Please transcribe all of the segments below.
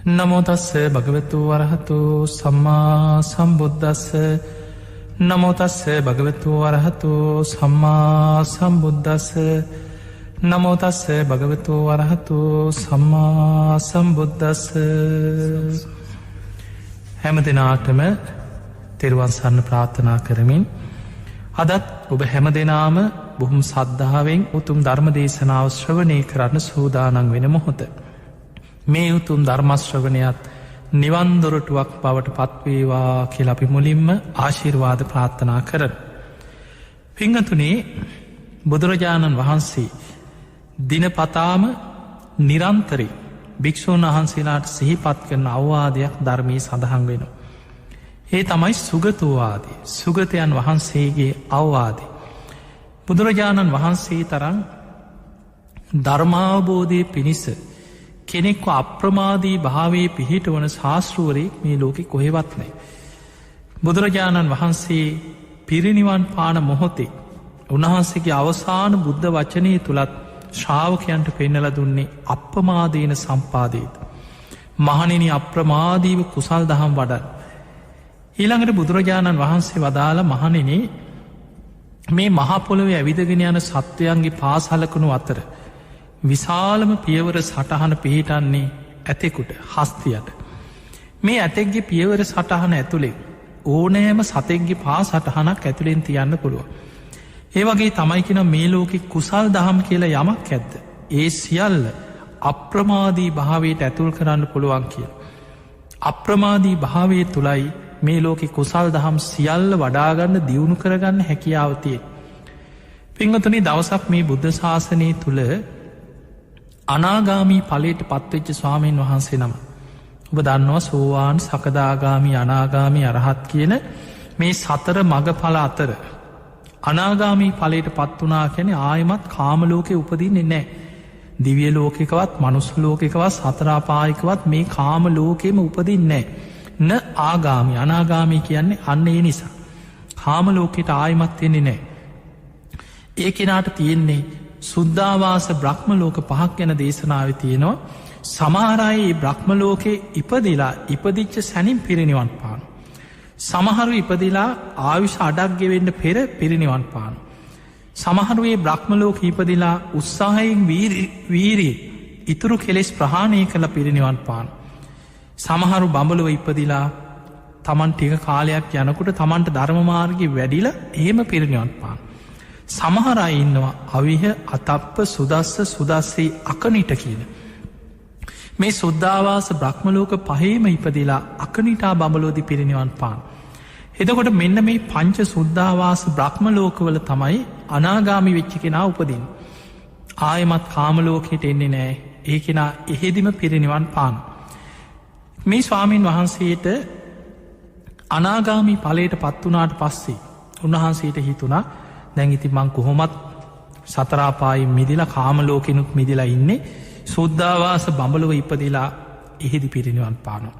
නමෝ තස්ස භගවතු වරහතු සම්මා සම්බුද්දස්ස නමෝ තස්ස භගවතු වරහතු සම්මා සම්බුද්දස්ස නමෝ තස්ස භගවතු වරහතු සම්මා සම්බුද්දස්ස හැම දෙනාටම තෙරුවන් සරණ ප්‍රාර්ථනා කරමින් අදත් ඔබ හැම දෙනාම බොහොම සද්ධාවෙන් උතුම් ධර්ම දේශනාව ශ්‍රවණය කරන්න සූදානම් වෙන මොහොත මේ උතුම් ධර්මශ්‍රවණයත් නිවන්දොරටුවක් බවට පත්වේවා කියල අපි මුලින්ම ආශිර්වාද ප්‍රාර්ථනා කරන. පිංහතුනේ බුදුරජාණන් වහන්සේ දිනපතාම නිරන්තරී භික්‍ෂූන් වහන්සේලාට සිහිපත් කරන අවවාදයක් ධර්මී සඳහන් වෙන. ඒ තමයි සුගතවාදී සුගතයන් වහන්සේගේ අවවාදී. බුදුරජාණන් වහන්සේ තරන් ධර්මාවබෝධය පිණිස කෙනෙක්ව අප්‍රමාදී භාවේ පිහිට වන ශාස්තෘවරයෙක් මේ ලෝකෙ කොහෙවත් නෑ. බුදුරජාණන් වහන්සේ පිරිනිවන් පාන මොහොතේ උන්වහන්සේගේ අවසාන බුද්ධ වචනය තුළත් ශ්‍රාවකයන්ට පෙන්නල දුන්නේ අප්‍රමාදීන සම්පාදීත. මහනිනි අප්‍රමාදීව කුසල් දහම් වඩන්. ඊළඟට බුදුරජාණන් වහන්සේ වදාළ මහනිනේ මේ මහපොළොවේ ඇවිදගෙන යන සත්වයන්ගේ පාසලකුණු අතර විශාලම පියවර සටහන පිහිටන්නේ ඇතෙකුට හස්තියට. මේ ඇතෙක්ගේ පියවර සටහන ඇතුළේ ඕනෑම සතෙක්ගේ පා සටහනක් ඇතුළෙන් තියන්න පුළුව. ඒවගේ තමයිකෙන මේ ලෝකෙ කුසල් දහම් කියලා යමක් ඇද්ද. ඒ සියල්ල අප්‍රමාදී භාවයට ඇතුල් කරන්න පුළුවන් කිය. අප්‍රමාදී භාවය තුළයි මේ ලෝකෙ කුසල් දහම් සියල්ල වඩාගන්න දියුණු කරගන්න හැකියාවතිය. පිංහතුනි දවසක් මේ බුද්ධ ශාසනය තුළ අනාගාමී පලට පත්වෙච්ච ස්වාමීන් වහන්සේ නම. ඔබ දන්නවා සෝවාන් සකදාගාමි අනාගාමි අරහත් කියන මේ සතර මග පල අතර. අනාගාමී පලට පත් වනා කැන ආයමත් කාමලෝකෙ උපදින්නේ නෑ. දිවිය ලෝකෙකවත් මනුස් ලෝකෙකවත් සතරාපායිකවත් මේ කාම ලෝකෙම උපදින්නේ න ආගාමි අනාගාමී කියන්නේ අන්න ඒ නිසා. කාම ලෝකෙට ආයමත් වෙන්නේ නෑ. ඒ කෙනාට තියෙන්නේ සුද්ධවාස බ්‍රහ්ම ලෝක පහක් ගැන දේශනාව තියෙනවා. සමහරයේ බ්‍රහ්මලෝකේ ඉපදිලා ඉපදිච්ච සැනින් පිරිනිවන් පාන. සමහරු ඉපදිලා ආවිශ අඩක් ගෙවෙන්ඩ පෙර පිරිනිවන් පාන. සමහරුවේ බ්‍රහ්මලෝක ඉපදිලා උත්සාහයෙන් වීරී ඉතුරු කෙලෙස් ප්‍රහාණය කළ පිරිනිවන් පාන. සමහරු බඹලුව ඉපදිලා තමන් ටික කාලයක් යනකුට තමන්ට ධර්මමාර්ගය වැඩිල එහෙම පිරිනිවන් පාන. සමහරයි ඉන්නවා අවිහ අතප්ප සුදස්ස සුදස්සේ අකනිට කියන. මේ සුද්ධවාස බ්‍රහ්මලෝක පහේම ඉපදිලා අකනිටා බඹලෝදි පිරිනිවන් පාන. එදකොට මෙන්න මේ පංච සුද්ධවාස බ්‍රහ්මලෝකවල තමයි අනාගාමි වෙච්චි කෙනා උපදින්. ආයමත් කාමලෝකයට එන්නේ නෑ ඒ කෙනා එහෙදිම පිරිනිවන් පාන. මේ ස්වාමීන් වහන්සේට අනාගාමී පලයට පත් වනාට පස්සේ උන්වහන්සේට හිතුනා දැඟිති මං කොහොමත් සතරාපායි මිදිලා කාමලෝකෙනුත් මිදිලා ඉන්නේ සුද්ධවාස බඹලව ඉපදිලා එහෙදි පිරිනිවන් පානු.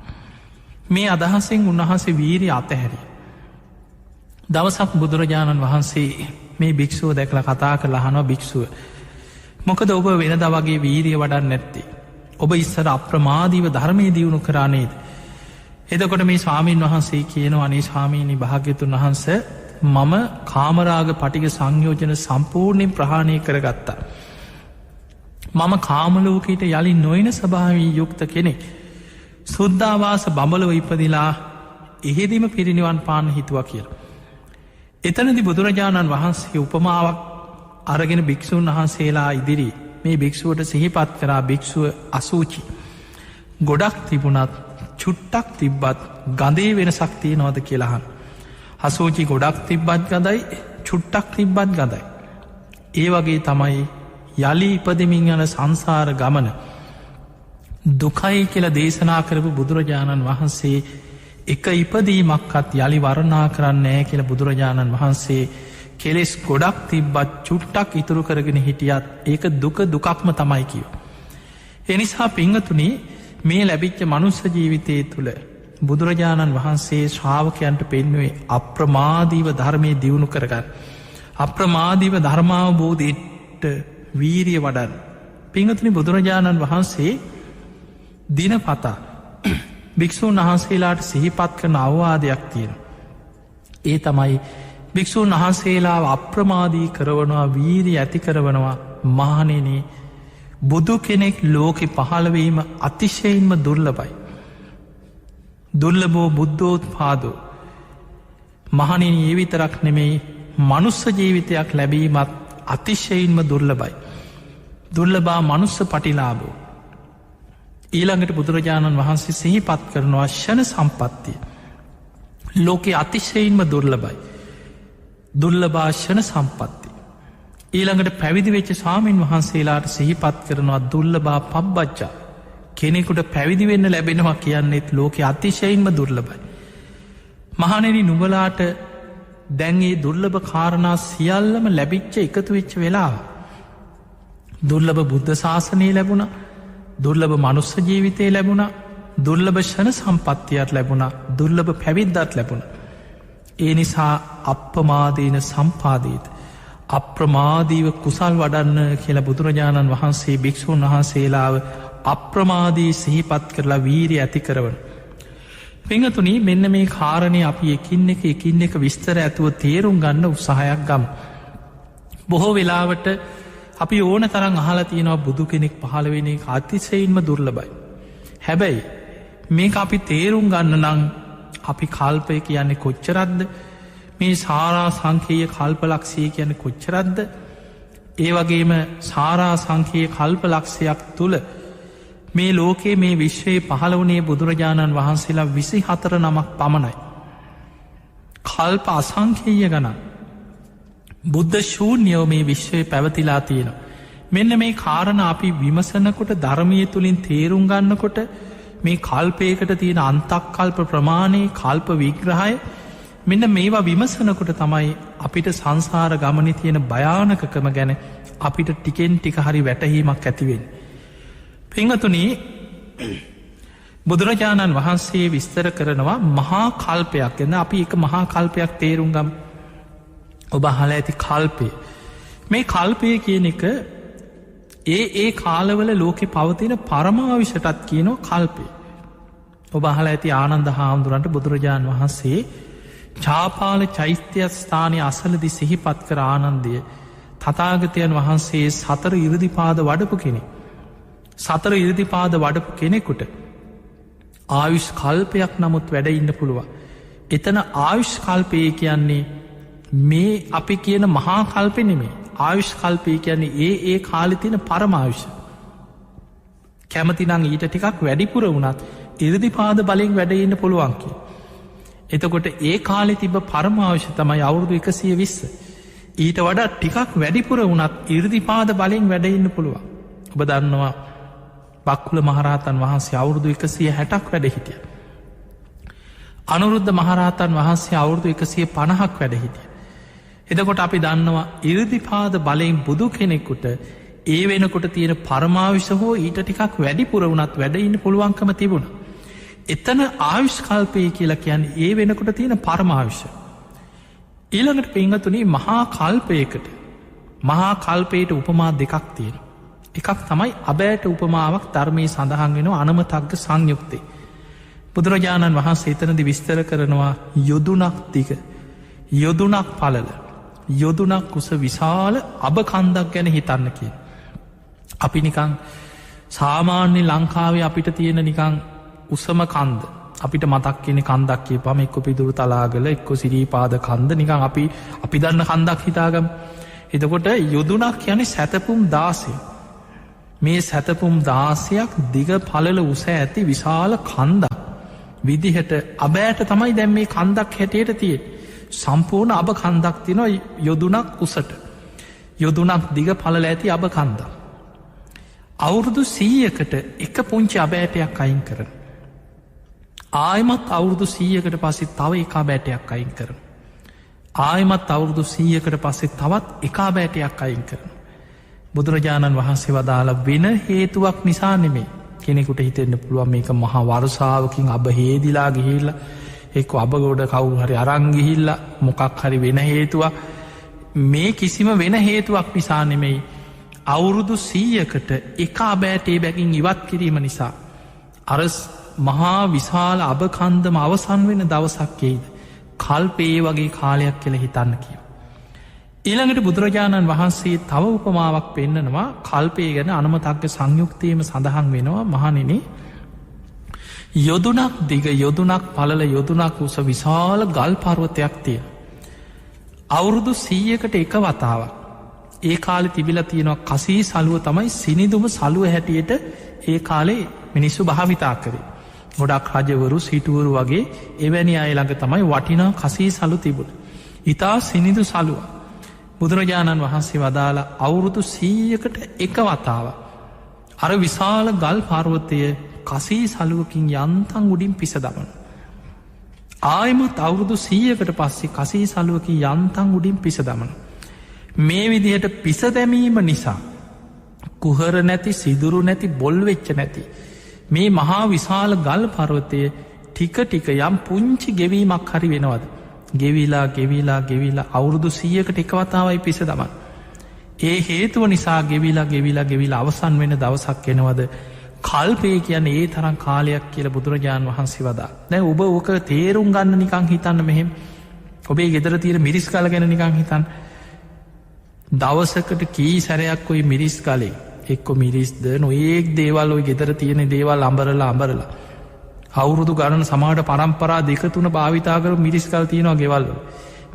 මේ අදහසෙන් උන්වහන්සේ වීරි අතහැරි. දවසක් බුදුරජාණන් වහන්සේ මේ භික්‍ෂුව දැකල කතා කළ හනවා භික්‍ෂුව. මොකද ඔබ වෙනද වගේ වීරිය වඩන්න නැත්තේ. ඔබ ඉස්සර අප්‍රමාදීව ධර්මය දියුණු කරානේද. එදකොට මේ ස්වාමීන් වහන්සේ කියන අනේ ස්වාමීණි භාග්‍යතුන් වහන්ස මම කාමරාග පටික සංයෝජන සම්පූර්ණයෙන් ප්‍රහාණය කරගත්තා. මම කාමලෝකයට යළි නොයන ස්භාවී යුක්ත කෙනෙක්. සුද්ධවාස බඹලව ඉපදිලා එහෙදිම පිරිනිවන් පාන්න හිතුව කියල. එතනදි බුදුරජාණන් වහන්සේ උපමාවක් අරගෙන භික්‍ෂූන් වහන්සේලා ඉදිරි මේ භික්‍ෂුවට සිහිපත් කරා භික්‍ෂුව අසූචි. ගොඩක් තිබුණත් චුට්ටක් තිබ්බත් ගඳේ වෙන සක්තිය නොද කියලාහන්. අසෝචි ගොඩක් තිබ්බත් ගදයි චුට්ටක් තිබ්බත් ගදයි. ඒ වගේ තමයි යළි ඉපදමින් යන සංසාර ගමන දුකයි කියල දේශනා කරපු බුදුරජාණන් වහන්සේ එක ඉපදීමක්කත් යළි වරණා කරන්නේ කියල බුදුරජාණන් වහන්සේ කෙලෙස් ගොඩක් තිබ්බත් චුට්ටක් ඉතුරු කරගෙන හිටියත් ඒක දුක දුකක්ම තමයි කියව. එනිසා පිංහතුනි මේ ලැබිච්ච මනුස්ස ජීවිතය තුළ බුදුරජාණන් වහන්සේ ශ්‍රාවකයන්ට පෙන්නුවේ අප්‍රමාදීව ධර්මය දියුණු කරගන්න. අප්‍රමාදීව ධර්මාවබෝධයට වීරිය වඩන්. පිංහතුනි බුදුරජාණන් වහන්සේ දිනපතා භික්‍ෂූන් වහන්සේලාට සිහිපත් කරන අවවාදයක් තියෙන. ඒ තමයි භික්‍ෂූන් වහන්සේලා අප්‍රමාදී කරවනවා වීරි ඇති කරවනවා මහණෙනි බුදු කෙනෙක් ලෝකෙ පහළවීම අතිශයින්ම දුර්ලභයි. දුර්ලභෝ බුද්ධෝත්පාදෝ මහණෙනි ඒ විතරක් නෙමෙයි මනුස්ස ජීවිතයක් ලැබීමත් අතිශයින්ම දුර්ලභයි. දුර්ලභා මනුස්ස පටිලාබෝ. ඊළඟට බුදුරජාණන් වහන්සේ සිහිපත් කරනවා ෂණ සම්පත්තිය. ලෝකෙ අතිශයින්ම දුර්ලභයි. දුර්ලභාෂණ සම්පත්ති. ඊළඟට පැවිදි වෙච්ච ස්වාමීන් වහන්සේලාට සිහිපත් කරනවා දුර්ලභා පබ්බච්චා. කෙනෙකුට පැවිදි වෙන්න ලැබෙනවා කියන්නෙත් ලෝකෙ අතිශයින්ම දුර්ලභයි. මහණෙනි නුඹලාට දැන්ගේ දුර්ලභ කාරණා සියල්ලම ලැබිච්ච එකතු වෙච්ච වෙලා. දුර්ලභ බුද්ධ ශාසනය ලැබුණ දුර්ලභ මනුස්ස ජීවිතය ලැබුණ දුර්ලභ ෂණ සම්පත්තියක් ලැබුණ දුර්ලභ පැවිද්දත් ලැබුණ. ඒ නිසා අප්‍රමාදීන සම්පාදීත අප්‍රමාදීව කුසල් වඩන්න කියලා බුදුරජාණන් වහන්සේ භික්‍ෂූන් වහන්සේලාව අප්‍රමාදී සිහිපත් කරලා වීරි ඇති කරවන. පිංහතුනී මෙන්න මේ කාරණය අපි එකින් එක විස්තර ඇතුව තේරුම් ගන්න උත්සාහයක් ගම්. බොහෝ වෙලාවට අපි ඕන තරන් අහලා තියෙනවා බුදු කෙනෙක් පහළවෙන අතිසයින්ම දුර්ලබයි. හැබැයි මේ අපි තේරුම් ගන්න නං අපි කල්පය කියන්නේ කොච්චරද්ද මේ සාරා සංකේය කල්පලක්ෂය කියන කොච්චරද්ද ඒ වගේම සාරා සංකයේ කල්පලක්ෂයක් තුළ මේ ලෝකයේ මේ විශ්වයේ පහළ වනේ බුදුරජාණන් වහන්සේලා 24 නමක් පමණයි. කල්ප අසංකේය ගණන් බුද්ධ ශූන්‍යෝ මේ විශ්වයේ පැවතිලා තියෙන. මෙන්න මේ කාරණ අපි විමසනකොට ධර්මය තුළින් තේරුම් ගන්නකොට මේ කල්පයකට තියෙන අන්තක් කල්ප ප්‍රමාණයේ කල්ප විග්‍රහය මෙන්න මේවා විමසනකොට තමයි අපිට සංසාර ගමන තියෙන භයානකකම ගැන අපිට ටිකෙන් ටික හරි වැටහීමක් ඇතිවෙන්. පිංහතුනී බුදුරජාණන් වහන්සේ විස්තර කරනවා මහා කල්පයක් එන්න අපි එක මහා කල්පයක් තේරුම්ගම් ඔබ හල ඇති කල්පය. මේ කල්පය කියන එක ඒ කාලවල ලෝකෙ පවතින පරමාවිශටත් කියනෝ කල්පය. ඔබ හල ඇති ආනන්ද හාමුදුරන්ට බුදුරජාණන් වහන්සේ චාපාල චෛත්‍යයක් ස්ථානය අසලදි සිහිපත් කර ආනන්දය තථාගතයන් වහන්සේ සතර ඉරදිපාද වඩපු කෙනෙ. සතර ඉරදිපාද වඩපු කෙනෙකුට ආයුෂ් කල්පයක් නමුත් වැඩ ඉන්න පුළුවන්. එතන ආයුෂ් කල්පය කියන්නේ මේ අපි කියන මහා කල්පෙනෙමේ ආයුෂ් කල්පය කියන්නේ ඒ කාලිතින පරමාවිෂ. කැමතිනං ඊට ටිකක් වැඩිපුර වුණත් ඉරදිපාද බලෙන් වැඩඉන්න පුළුවන්කි. එතකොට ඒ කාලෙ තිබ පරමාවශ්‍ය තමයි අවුරුදු 120. ඊට වඩා ටිකක් වැඩිපුර වුණත් ඉරදිපාද බලෙන් වැඩඉන්න පුළුවන්. ඔබ දන්නවා බක්කුල මහරහතන් වහන්සේ අවුරුදු 160ක් වැඩ හිටිය. අනුරුද්ධ මහරහතන් වහන්සේ අවුරුදු 150ක් වැඩ හිටිය. එදකොට අපි දන්නවා ඉරදිපාද බලයෙන් බුදු කෙනෙකුට ඒ වෙනකොට තියෙන පරමාවිශ හෝ ඊට ටිකක් වැඩිපුර වුණත් වැඩඉන්න පුළුවන්කම තිබුණ. එතන ආවිශ්කල්පය කියලා කියන්නේ ඒ වෙනකොට තියෙන පරමාවිශ. ඊළඟට පිංහතුනේ මහා කල්පයකට මහා කල්පයට උපමා දෙකක් තියෙන. එකක් තමයි අබෑට උපමාවක් ධර්මය සඳහන් වෙන අනමතක්ග සංයුක්තේ. බුදුරජාණන් වහන්සේ එතනදි විස්තර කරනවා යොදුනක් දිග යොදුනක් පලල යොදුනක් කුස විශාල අබකන්දක් ගැන හිතන්න කිය. අපි නිකං සාමාන්‍ය ලංකාවේ අපිට තියෙන නිකං උසම කන්ද අපිට මතක් කියන කන්දක් කිය පම එක්කො පිදුරු තලාගල එක්කො සිරීපාද කන්ද නිකං අපි දන්න කන්දක් හිතාගම්. එතකොට යොදුනක් යන සැතපුම් දාසය මේ සැතපුම් දාසයක් දිග පලල උස ඇති විශාල කන්දක් විදිහට අබෑට තමයි දැම් මේ කන්දක් හැටියට තිය සම්පූර්ණ අබ කන්දක් තින යොදුනක් උසට යොදුනක් දිග පලල ඇති අබ කන්දක්. අවුරුදු 100කට එක පුංචි අබෑටයක් අයින් කරන. ආයමත් අවුරුදු 100කට පස්සේ තව එකා බෑටයක් අයින් කරන. ආයමත් අවුරුදු 100කට පස්සේ තවත් එකා බෑටයක් අයින් කරන. බුදුරජාණන් වහන්සේ වදාලා වෙන හේතුවක් නිසා නෙමේ කෙනෙකුට හිතෙන්න්න පුළුවන් මේක මහා වර්සාාවකින් අබ හේදිලා ගිහිල්ල එක් අබගොඩ කවුරු හරි අරංගිහිල්ල මොකක් හරි වෙන හේතුවක් මේ කිසිම වෙන හේතුවක් නිසා නෙමෙයි අවුරුදු 100කට එකා බෑටේ බැගින් ඉවත් කිරීම නිසා අර මහා විශාල අභකන්දම අවසන් වෙන දවසක්කෙයිද කල්පේ වගේ කාලයක් කියල හිතන්න කිය. ඊළඟට බුදුරජාණන් වහන්සේ තව උපමාවක් පෙන්නනවා කල්පය ගැන අනමතක්ග සංයුක්තයම සඳහන් වෙනවා මහනිනේ යොදුනක් දිග යොදුනක් පලල යොදුනක් උස විශාල ගල් පර්වතයක් තිය. අවුරුදු 100කට එක වතාවක් ඒ කාලෙ තිබිල තියෙනවා කසී සලුව තමයි සිනිදුම සලුව හැටියට ඒ කාලේ මිනිස්සු භාවිතා කරේ. ගොඩක් රජවරු සිටුවරු වගේ එවැනි අයළඟ තමයි වටිනා කසී සලු තිබුණ. ඉතා සිනිදු සලුව. බුදුරජාණන් වහන්සේ වදාලා අවුරුදු 100කට එක වතාව. අර විශාල ගල් පර්වතය කසී සලුවකින් යන්තන් උඩින් පිස දමන. ආයමත් අවුරුදු 100කට පස්සේ කසී සලුවකින් යන්තන් උඩින් පිස දමන. මේ විදිහට පිස දැමීම නිසා කුහර නැති සිදුරු නැති බොල් වෙච්ච නැති මේ මහා විශාල ගල් පර්වතය ටික ටික යම් පුංචි ගෙවීමක් හරි වෙනවද ගෙවිලා ගෙවිලා ගෙවිලා අවුරුදු 100කට එකවතාවයි පිස දමන්. ඒ හේතුව නිසා ගෙවිලා ගෙවිලා ගෙවිලා අවසන් වෙන දවසක් එනවද කල්පය කියන ඒ තරම් කාලයක් කියල බුදුරජාණන් වහන්සේ වදා. දැ ඔබ ඕක තේරුම් ගන්න නිකං හිතන්න මෙහෙම ඔබේ ගෙදර තීර මිරිස් කල ගැන නිකං හිතන් දවසකට කී සැරයක් ඔයි මිරිස් කලේ එක්කො මිරිස්ද නොඒක් දේවල් ඔයි ගෙදර තියෙන දේවල් අඹරලා අඹරලා අවුරුදු ගණන සමාට පරම්පරා දෙකතුන භාවිතාකර මිරිස් කල් තියෙනවා ගෙවල්ල.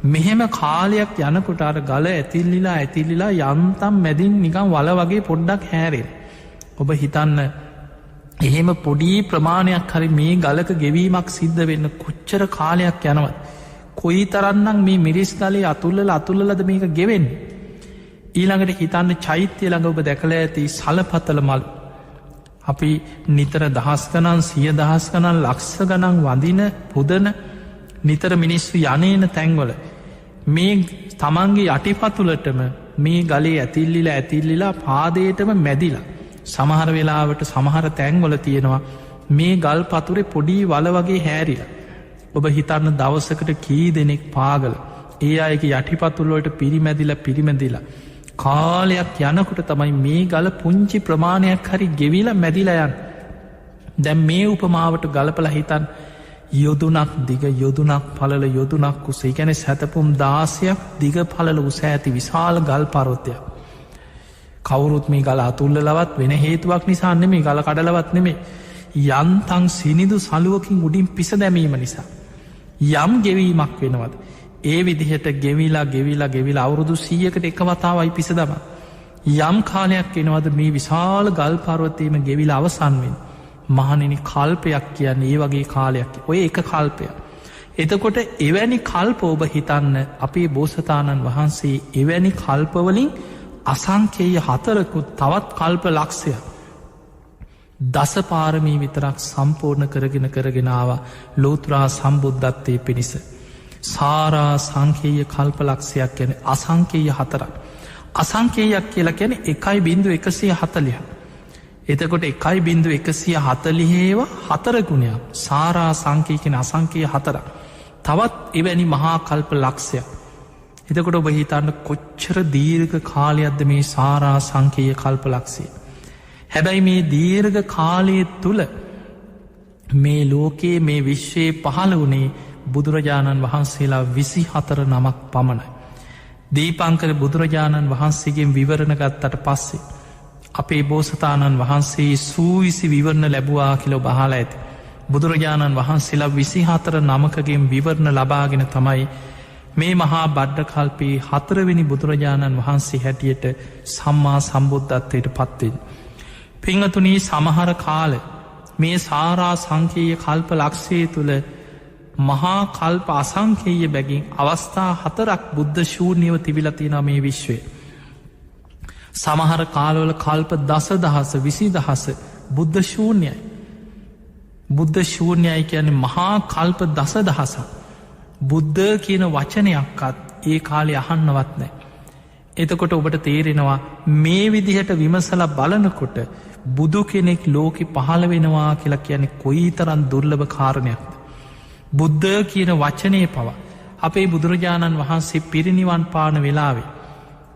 මෙහෙම කාලයක් යනකොට අර ගල ඇතිල්ලිලා ඇතිල්ලිලා යන්තම් මැදින් නිකම් වල වගේ පොඩ්ඩක් හැරෙන්. ඔබ හිතන්න එහෙම පොඩි ප්‍රමාණයක් හරි මේ ගලක ගෙවීමක් සිද්ධ වෙන්න කොච්චර කාලයක් යනවත්. කොයි තරන්නම් මේ මිරිස් කලේ අතුල්ලල අතුල්ලද මේක ගෙවෙන්. ඊළඟට හිතන්න චෛත්‍යය ළඟ ඔබ දැකළ ඇති සලපතල මල්. අපි නිතර දහස් ගනන් 100,000 ගනන් ලක්ෂ ගනන් වදින පුදන නිතර මිනිස්සු යනේන තැන්වල මේ තමන්ගේ යටිපතුලටම මේ ගලේ ඇතිල්ලිලා ඇතිල්ලිලා පාදයටම මැදිලා සමහර වෙලාවට සමහර තැන්වල තියෙනවා මේ ගල් පතුරේ පොඩි වල වගේ හැරිල. ඔබ හිතන්න දවසකට කී දෙනෙක් පාගල ඒ අයගේ යටිපතුල්ලොට පිරිමැදිලා කාලයක් යනකොට තමයි මේ ගල පුංචි ප්‍රමාණයක් හරි ගෙවිලා මැදිලයන්. දැම් මේ උපමාවට ගලපල හිතන් යොදුනක් දිග යොදුනක් පලල යොදුනක් උසේ ගැන සැතපුම් 16ක් දිග පලල උස ඇති විශාල ගල් පරොත්තයක්. කවුරුත් මේ ගල අතුල්ලලවත් වෙන හේතුවක් නිසාන්න මේ ගල කඩලවත් නෙමේ යන්තන් සිනිදු සලුවකින් උඩින් පිස දැමීම නිසා. යම් ගෙවීමක් වෙනවද. ඒ විදිහට ගෙවිලා ගෙවිලා ගෙවිලා අවුරුදු 100කට එක වතාවයි පිස දම. යම් කාලයක් එනවද මේ විශාල ගල් පර්වතයම ගෙවිලා අවසන්වෙන්. මහනෙන කල්පයක් කියන්න ඒ වගේ කාලයක් ඔය එක කල්පය. එතකොට එවැනි කල්ප ඔබ හිතන්න අපේ බෝසතාණන් වහන්සේ එවැනි කල්පවලින් අසංකේය 4කුත් තවත් කල්ප ලක්ෂය දස පාරමී විතරක් සම්පූර්ණ කරගෙනාව ලෝතුරා සම්බුද්ධත්වය පිණිස. සාරා සංකේය කල්පලක්ෂයක් ගැන අසංකේය 4ක්. අසංකේයක් කියලා ගැන 1.140. එතකොට 1.140 4 ගුණයක් සාරා සංකේකෙන අසංකේය 4ක්. තවත් එවැනි මහා කල්ප ලක්ෂයක්. එතකොට ඔබ හිතන්න කොච්චර දීර්ඝ කාලයක්ද මේ සාරා සංකේය කල්ප ලක්ෂය. හැබැයි මේ දීර්ඝ කාලය තුළ මේ ලෝකයේ මේ විශ්වයේ පහළ වනේ බුදුරජාණන් වහන්සේලා 24 නමක් පමණයි. දීපංකර බුදුරජාණන් වහන්සේගෙන් විවරණ ගත්තට පස්සේ. අපේ බෝසතාණන් වහන්සේ සූවිසි විවරණ ලැබවා කියලෝ බහලා ඇති. බුදුරජාණන් වහන්සේලා 24 නමකගෙන් විවරණ ලබාගෙන තමයි මේ මහා බඩ්ඩකල්පයේ 4 වෙනි බුදුරජාණන් වහන්සේ හැටියට සම්මා සම්බුද්ධත්වයට පත්වෙන්. පිංහතුනී සමහර කාල මේ සාරා සංකේය කල්ප ලක්ෂය තුළ මහා කල්ප අසංකේය බැගින් අවස්ථා 4ක් බුද්ධ ශූන්‍යව තිබිලතින මේ විශ්වය. සමහර කාලවල කල්ප 10,000 20,000 බුද්ධ ශූන්‍යයි. බුද්ධ ශූන්‍යයි කියන්නේ මහා කල්ප 10,000. බුද්ධ කියන වචනයක්කත් ඒ කාලෙ අහන්නවත් නෑ. එතකොට ඔබට තේරෙනවා මේ විදිහට විමසල බලනකොට බුදු කෙනෙක් ලෝකෙ පහළ වෙනවා කියලා කියන්නේ කොයි තරන් දුර්ලභ කාරණයක්ද. බුද්ධ කියන වචනය පවා අපේ බුදුරජාණන් වහන්සේ පිරිනිවන් පාන වෙලාවේ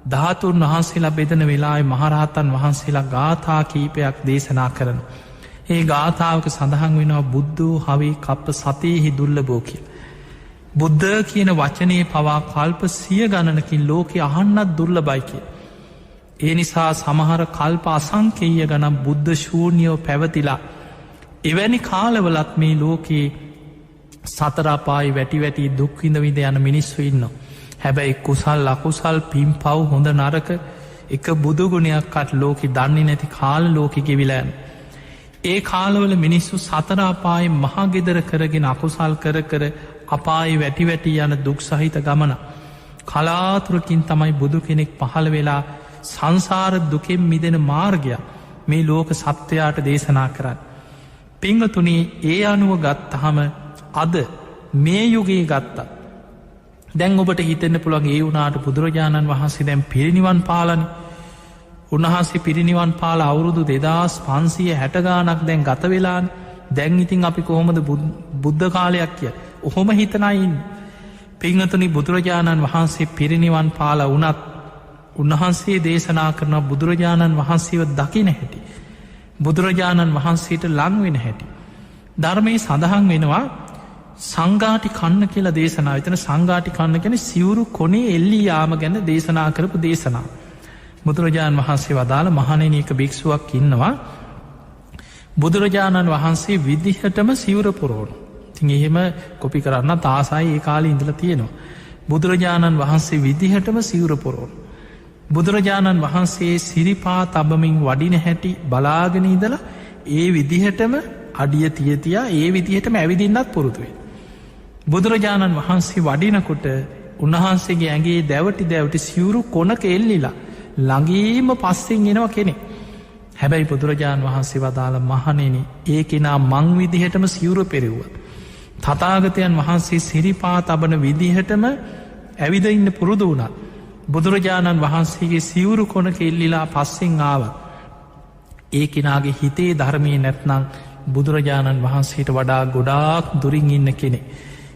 ධාතුන් වහන්සේලා බෙදන වෙලායි මහරහතන් වහන්සේලා ගාථා කීපයක් දේශනා කරන. ඒ ගාථාවක සඳහන් වෙනවා බුද්ධෝ හවේ කප්ප සතයෙහි දුර්ලභෝ කියලා. බුද්ධ කියන වචනයේ පවා කල්ප 100 ගණනකින් ලෝකෙ අහන්නත් දුර්ලභයි කියලා. ඒ නිසා සමහර කල්ප අසංකේය ගණන් බුද්ධ ශූන්‍යව පැවතිලා එවැනි කාලවලත් මේ ලෝකයේ සතර අපායේ වැටි වැටි දුක් විඳ විඳ යන මිනිස්සු ඉන්නවා. හැබැයි කුසල් අකුසල් පින් පව් හොඳ නරක එක බුදු ගුණයක්වත් ලෝකෙ දන්නේ නැති කාල ලෝකෙ ගෙවිලා යනවා. ඒ කාලවල මිනිස්සු සතර අපායේ මහා ගෙදර කරගෙන අකුසල් කර කර අපායේ වැටි වැටි යන දුක් සහිත ගමන. කලාතුරකින් තමයි බුදු කෙනෙක් පහළ වෙලා සංසාර දුකෙන් මිදෙන මාර්ගයක් මේ ලෝක සත්වයාට දේශනා කරන්න. පිංගතුනී ඒ අනුව ගත්තහම අද මේ යුගයේ ගත්තා. දැන් ඔබට හිතෙන්න පුළුවන් ඒ වුණාට බුදුරජාණන් වහන්සේ දැන් පිරිනිවන් පාලනි. උන්වහන්සේ පිරිනිවන් පාල අවුරුදු 2560 ගානක් දැන් ගත වෙලාන. දැන් ඉතින් අපි කොහොමද බුද්ධ කාලයක් කිය. ඔහොම හිතනයින් පිංගතුනි බුදුරජාණන් වහන්සේ පිරිනිවන් පාල වුණත් උන්වහන්සේ දේශනා කරන බුදුරජාණන් වහන්සේව දකින හැටි. බුදුරජාණන් වහන්සේට ලංවෙන හැටි. ධර්මයේ සඳහන් වෙනවා සංඝාටි කන්න කියලා දේශනා. එතන සංඝාටි කන්න ගැන සිවුරු කොනේ එල්ලී යාම ගැන දේශනා කරපු දේශනා. බුදුරජාණන් වහන්සේ වදාළ මහණෙනි එක භික්ෂුවක් ඉන්නවා. බුදුරජාණන් වහන්සේ විදිහටම සිවුර පුරවනවා. ඉතින් එහෙම කොපි කරන්න තාසයි ඒ කාලේ ඉඳලා තියෙනවා. බුදුරජාණන් වහන්සේ විදිහටම සිවුර පුරවනවා. බුදුරජාණන් වහන්සේ සිරිපා තබමින් වඩින හැටි බලාගෙන ඉඳලා ඒ විදිහටම අඩිය තියතියා ඒ විදිහටම ඇවිදින්නත් පුරුදුවේ. බුදුරජාණන් වහන්සේ වඩිනකොට උන්වහන්සේගේ ඇගේ දැවටි දැවටි සිවුරු කොනක එල්ලිලා ළඟීම පස්සෙන් එනවා කෙනෙ. හැබැයි බුදුරජාණන් වහන්සේ වදාළ මහණෙනි ඒ කෙනා මං විදිහටම සිවුරු පෙරෙව්ව. තථාගතයන් වහන්සේ සිරිපා තබන විදිහටම ඇවිද ඉන්න පුරුදු වුණා. බුදුරජාණන් වහන්සේගේ සිවුරු කොනක එල්ලිලා පස්සෙන් ආව. ඒ කෙනාගේ හිතේ ධර්මය නැත්නම් බුදුරජාණන් වහන්සේට වඩා ගොඩාක් දුරින් ඉන්න කෙනෙ.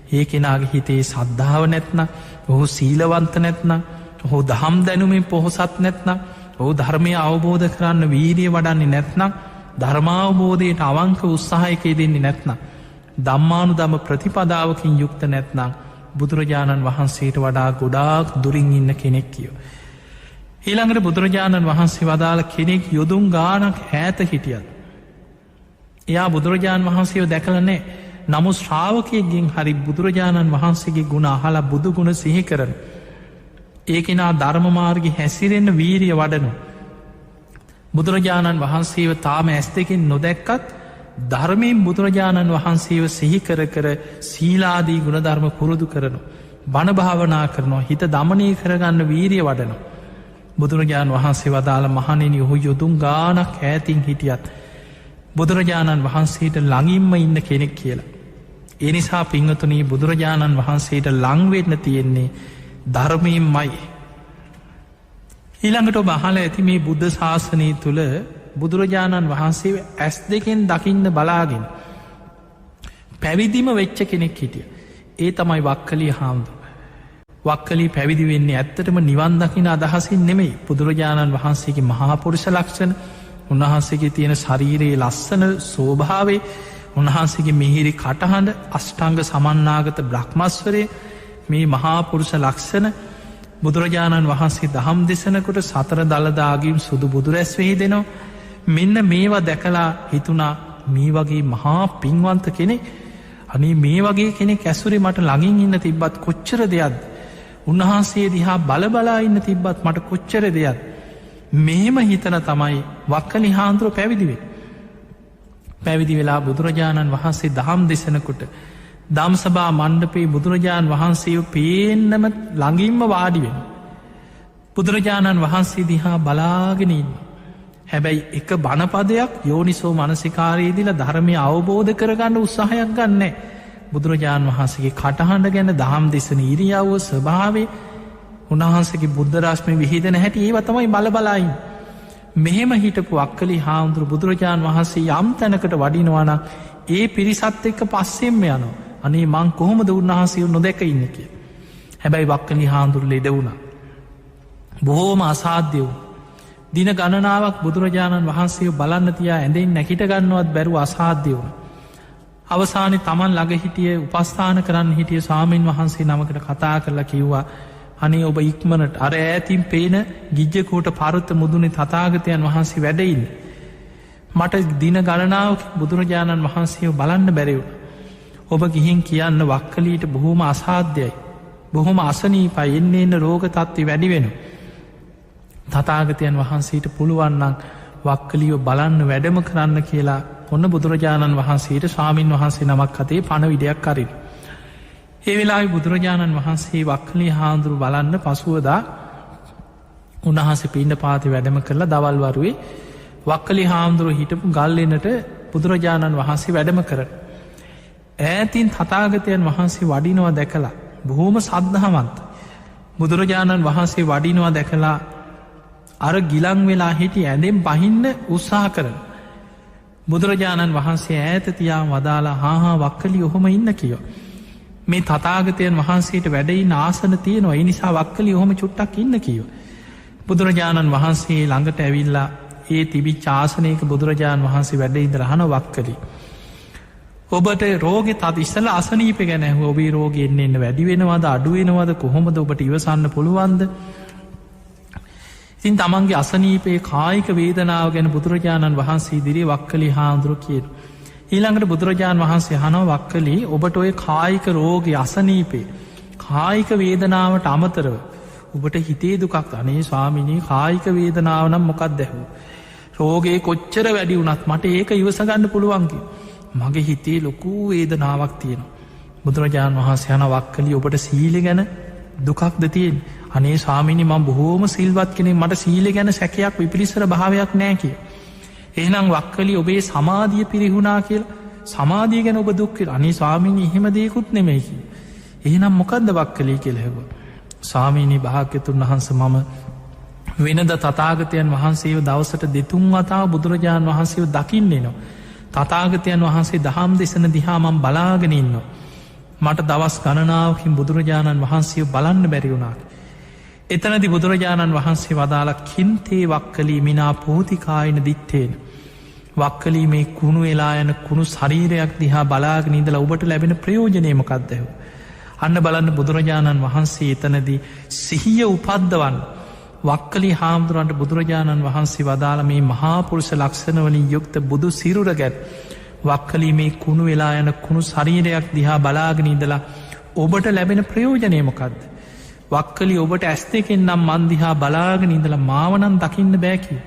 ඒ කෙනාගේ හිතේ සද්ධාව නැත්නම් ඔහු සීලවන්ත නැත්නම් ඔහු දහම් දැනුමින් පොහොසත් නැත්නම් ඔහු ධර්මය අවබෝධ කරන්න වීරිය වඩන්නේ නැත්නම් ධර්මාවබෝධයට අවංක උත්සාහයකය දෙන්නේ නැත්නම් ධම්මානු දම ප්‍රතිපදාවකින් යුක්ත නැත්නම් බුදුරජාණන් වහන්සේට වඩා ගොඩාක් දුරින් ඉන්න කෙනෙක් කියෝ. ඊළඟට බුදුරජාණන් වහන්සේ වදාළ කෙනෙක් යොදුන් ගානක් ඈත හිටියත්. එයා බුදුරජාණන් වහන්සේව දැකලනෑ. නමු ශ්‍රාවකයගෙන් හරි බුදුරජාණන් වහන්සේගේ ගුණ අහලා බුදු ගුණ සිහි කරන. ඒකෙනා ධර්මමාර්ගි හැසිරෙන්න්න වීරිය වඩනු. බුදුරජාණන් වහන්සේව තාම ඇස් දෙකින් නොදැක්කත් ධර්මයෙන් බුදුරජාණන් වහන්සේව සිහි කර කර සීලාදී ගුණධර්ම පුරුදු කරනු. බණභාවනා කරනවා හිත දමනය කරගන්න වීරිය වඩනු. බුදුරජාණන් වහන්සේ වදාළ මහණෙනි ඔහු යොදුන් ගානක් ඈතින් හිටියත් බුදුරජාණන් වහන්සේට ළඟින්ම ඉන්න කෙනෙක් කියලා. එනිසා පිංහතුනී බුදුරජාණන් වහන්සේට ලංවෙන්න තියෙන්නේ ධර්මයෙන් මයි. ඊළඟට බහල ඇති මේ බුද්ධ ශාසනය තුළ බුදුරජාණන් වහන්සේ ඇස් දෙකෙන් දකින්න බලාගෙන පැවිදිම වෙච්ච කෙනෙක් හිටිය. ඒ තමයි වක්කලී හාමුදුරුවෝ. වක්කලී පැවිදි වෙන්නේ ඇත්තටම නිවන් දකින අදහසින් නෙමෙයි. බුදුරජාණන් වහන්සේගේ මහාපුරුෂ ලක්ෂණ, උන්වහන්සේගේ තියෙන ශරීරයේ ලස්සන ස්වභාවේ, උන්වහන්සේගේ මිහිරි කටහඬ, අෂ්ටාංග සමන්නාගත බ්‍රහ්මස්වරය, මේ මහාපුරුෂ ලක්ෂණ බුදුරජාණන් වහන්සේ දහම් දෙසනකොට සතර දළදාගීම් සුදු බුදුරැස් වෙහි දෙනවා. මෙන්න මේවා දැකලා හිතුනා මේ වගේ මහා පින්වන්ත කෙනෙක්, අනේ මේ වගේ කෙනෙක් ඇසුරේ මට ළඟින් ඉන්න තිබ්බත් කොච්චර දෙයක්ද, උන්වහන්සේ දිහා බලබලා ඉන්න තිබ්බත් මට කොච්චර දෙයක්. මෙහෙම හිතන තමයි වක්කලි හාමුදුරුවෝ පැවිදිවේ. පැවිදි වෙලා බුදුරජාණන් වහන්සේ දහම් දෙසනකොට දම්සභා මණ්ඩපේ බුදුරජාණන් වහන්සේ පේන්නම ළඟින්ම වාඩි වෙන. බුදුරජාණන් වහන්සේ දිහා බලාගෙන ඉන්න. හැබැයි එක බණපදයක් යෝනිසෝ මනසිකාරයේදිල ධර්මය අවබෝධ කරගන්න උත්සාහයක් ගන්න. බුදුරජාණන් වහන්සේගේ කටහඬ ගැන දහම් දෙසන ඉරියව්ව ස්වභාවේ, උන්වහන්සේගේ බුද්ධරශ්මය විහිදෙන හැටි ඒව තමයි බලබලායින්. මෙහෙම හිටපු වක්කලි හාමුදුරු බුදුරජාණන් වහන්සේ යම් තැනකට වඩිනවාන ඒ පිරිසත් එක්ක පස්සෙන්ම යනවා. අනේ මං කොහොමද උන්වහන්සේ නොදැක ඉන්න කිය. හැබැයි වක්කලි හාමුදුරු ලෙඩ වුණා. බොහෝම අසාධ්‍ය වූ. දින ගණනාවක් බුදුරජාණන් වහන්සේ බලන්න තියා ඇඳෙන් නැකිට ගන්නවත් බැරුව අසාධ්‍ය වුණ. අවසානය තමන් ළඟ හිටිය උපස්ථාන කරන්න හිටිය සාමීන් වහන්සේ නමකට කතා කරලා කිව්වා අනේ ඔබ ඉක්මනට අර ඇතින් පේන ගිජ්ජකෝට පරුත්ත මුදුනේ තථාගතයන් වහන්සේ වැඩඉන්න. මට දින ගණනාවක් බුදුරජාණන් වහන්සේ බලන්න බැරිවුණ. ඔබ ගිහින් කියන්න වක්කලීට බොහෝම අසාධ්‍යයි. බොහොම අසනීපයි එන්න එන්න රෝග තත්ත්වය වැඩි වෙන. තථාගතයන් වහන්සේට පුළුවන්නන් වක්කලියෝ බලන්න වැඩම කරන්න කියලා ඔන්න බුදුරජාණන් වහන්සේට ස්වාමීන් වහන්සේ නමක් අතේ පණවිඩයක් කරින්. ඒ වෙලාවේ බුදුරජාණන් වහන්සේ වක්කලී හාමුදුරු බලන්න පසුවදා උන්වහන්සේ පිණ්ඩපාතේ වැඩම කරලා දවල්වරුවේ වක්කලි හාමුදුරුව හිටපු ගල්ලෙනට බුදුරජාණන් වහන්සේ වැඩම කරන. ඈතින් තථාගතයන් වහන්සේ වඩිනවා දැකලා බොහෝම සද්ධාවන්ත. බුදුරජාණන් වහන්සේ වඩිනවා දැකලා අර ගිලං වෙලා හිටි ඇඳෙන් බහින්න උත්සාහ කරන. බුදුරජාණන් වහන්සේ ඈත තියා වදාලා හා වක්කලි ඔහොම ඉන්න කියෝ. මේ තථාගතයන් වහන්සේට වැඩයින්න ආසන තියෙනවා ඒ නිසා වක්කලි ඔහොම චුට්ටක් ඉන්න කියෝ. බුදුරජාණන් වහන්සේ ළඟට ඇවිල්ලා ඒ තිබිච්ච ආසනයක බුදුරජාණන් වහන්සේ වැඩඉද රහන වක්කලි. ඔබට රෝගෙ තත් ඉස්සල අසනීප ගැන ඔබේ රෝගෙන් එන්න වැඩි වෙනවාද අඩුවෙනවාද කොහොමද ඔබට ඉවසන්න පුළුවන්ද. ඉතින් තමන්ගේ අසනීපයේ කායික වේදනාව ගැන බුදුරජාණන් වහන්සේ දිරි වක්කලි හාමුදුරු කියන. ඊළඟට බුදුරජාණන් වහන්සේ හනව වක්කලි ඔබට ඔය කායික රෝග අසනීපේ කායික වේදනාවට අමතරව ඔබට හිතේ දුකක් අනේ ස්වාමිනී කායික වේදනාව නම් මොකක් දැහූ. රෝගේ කොච්චර වැඩි වුනත් මට ඒක ඉවසගන්න පුළුවන්ගේ. මගේ හිතේ ලොකූ වේදනාවක් තියෙන. බුදුරජාණන් වහන්සේ යන වක්කලි ඔබට සීලෙ ගැන දුකක්ද තියෙන් අනේ ස්වාමිනි මං බොහෝම සිල්වත් කෙනෙ මට සීලෙ ගැන සැකයක් විපිරිසර භාවයක් නෑ කිය. එහෙනම් වක්කලි ඔබේ සමාධිය පිරිහුණා කියලා සමාධිය ගැන ඔබ දුක්කර අනේ ස්වාමිනි එහෙම දේකුත් නෙමෙයිකි. එහෙනම් මොකක්ද වක්කලී කෙළෙව. ස්වාමීනී භාග්‍යතුන් වහන්ස මම වෙනද තථාගතයන් වහන්සේව දවසට දෙතුන් වතාව බුදුරජාණන් වහන්සේව දකින්නේනවා. තථාගතයන් වහන්සේ දහම් දෙසන දිහාමම් බලාගෙනන්න. මට දවස් ගණනාවකින් බුදුරජාණන් වහන්සේ බලන්න බැරිවුණාට. එතනදි බුදුරජාණන් වහන්සේ වදාලා කින්තේ වක්කලී මිනා පෝතිකායන දිත්තේන. වක්කලී මේ කුණු වෙලා යන කුණු ශරීරයක් දිහා බලාගෙන ඉඳලා ඔබට ලැබෙන ප්‍රයෝජනයමකක්දැව. අන්න බලන්න බුදුරජාණන් වහන්සේ එතනදී සිහිය උපද්දවන්න. වක්කලි හාමුදුරන්ට බුදුරජාණන් වහන්සේ වදාළ මේ මහාපුරුෂ ලක්ෂණවලින් යුක්ත බුදු සිරුර ගැත් වක්කලි මේ කුණු වෙලා යන කුණු ශරීරයක් දිහා බලාගෙන ඉඳලා ඔබට ලැබෙන ප්‍රයෝජනයමකක්ද. වක්කලි ඔබට ඇස් දෙකෙන් නම් මන්දිහා බලාගෙන ඉඳලා මාවනන් දකින්න බෑකි.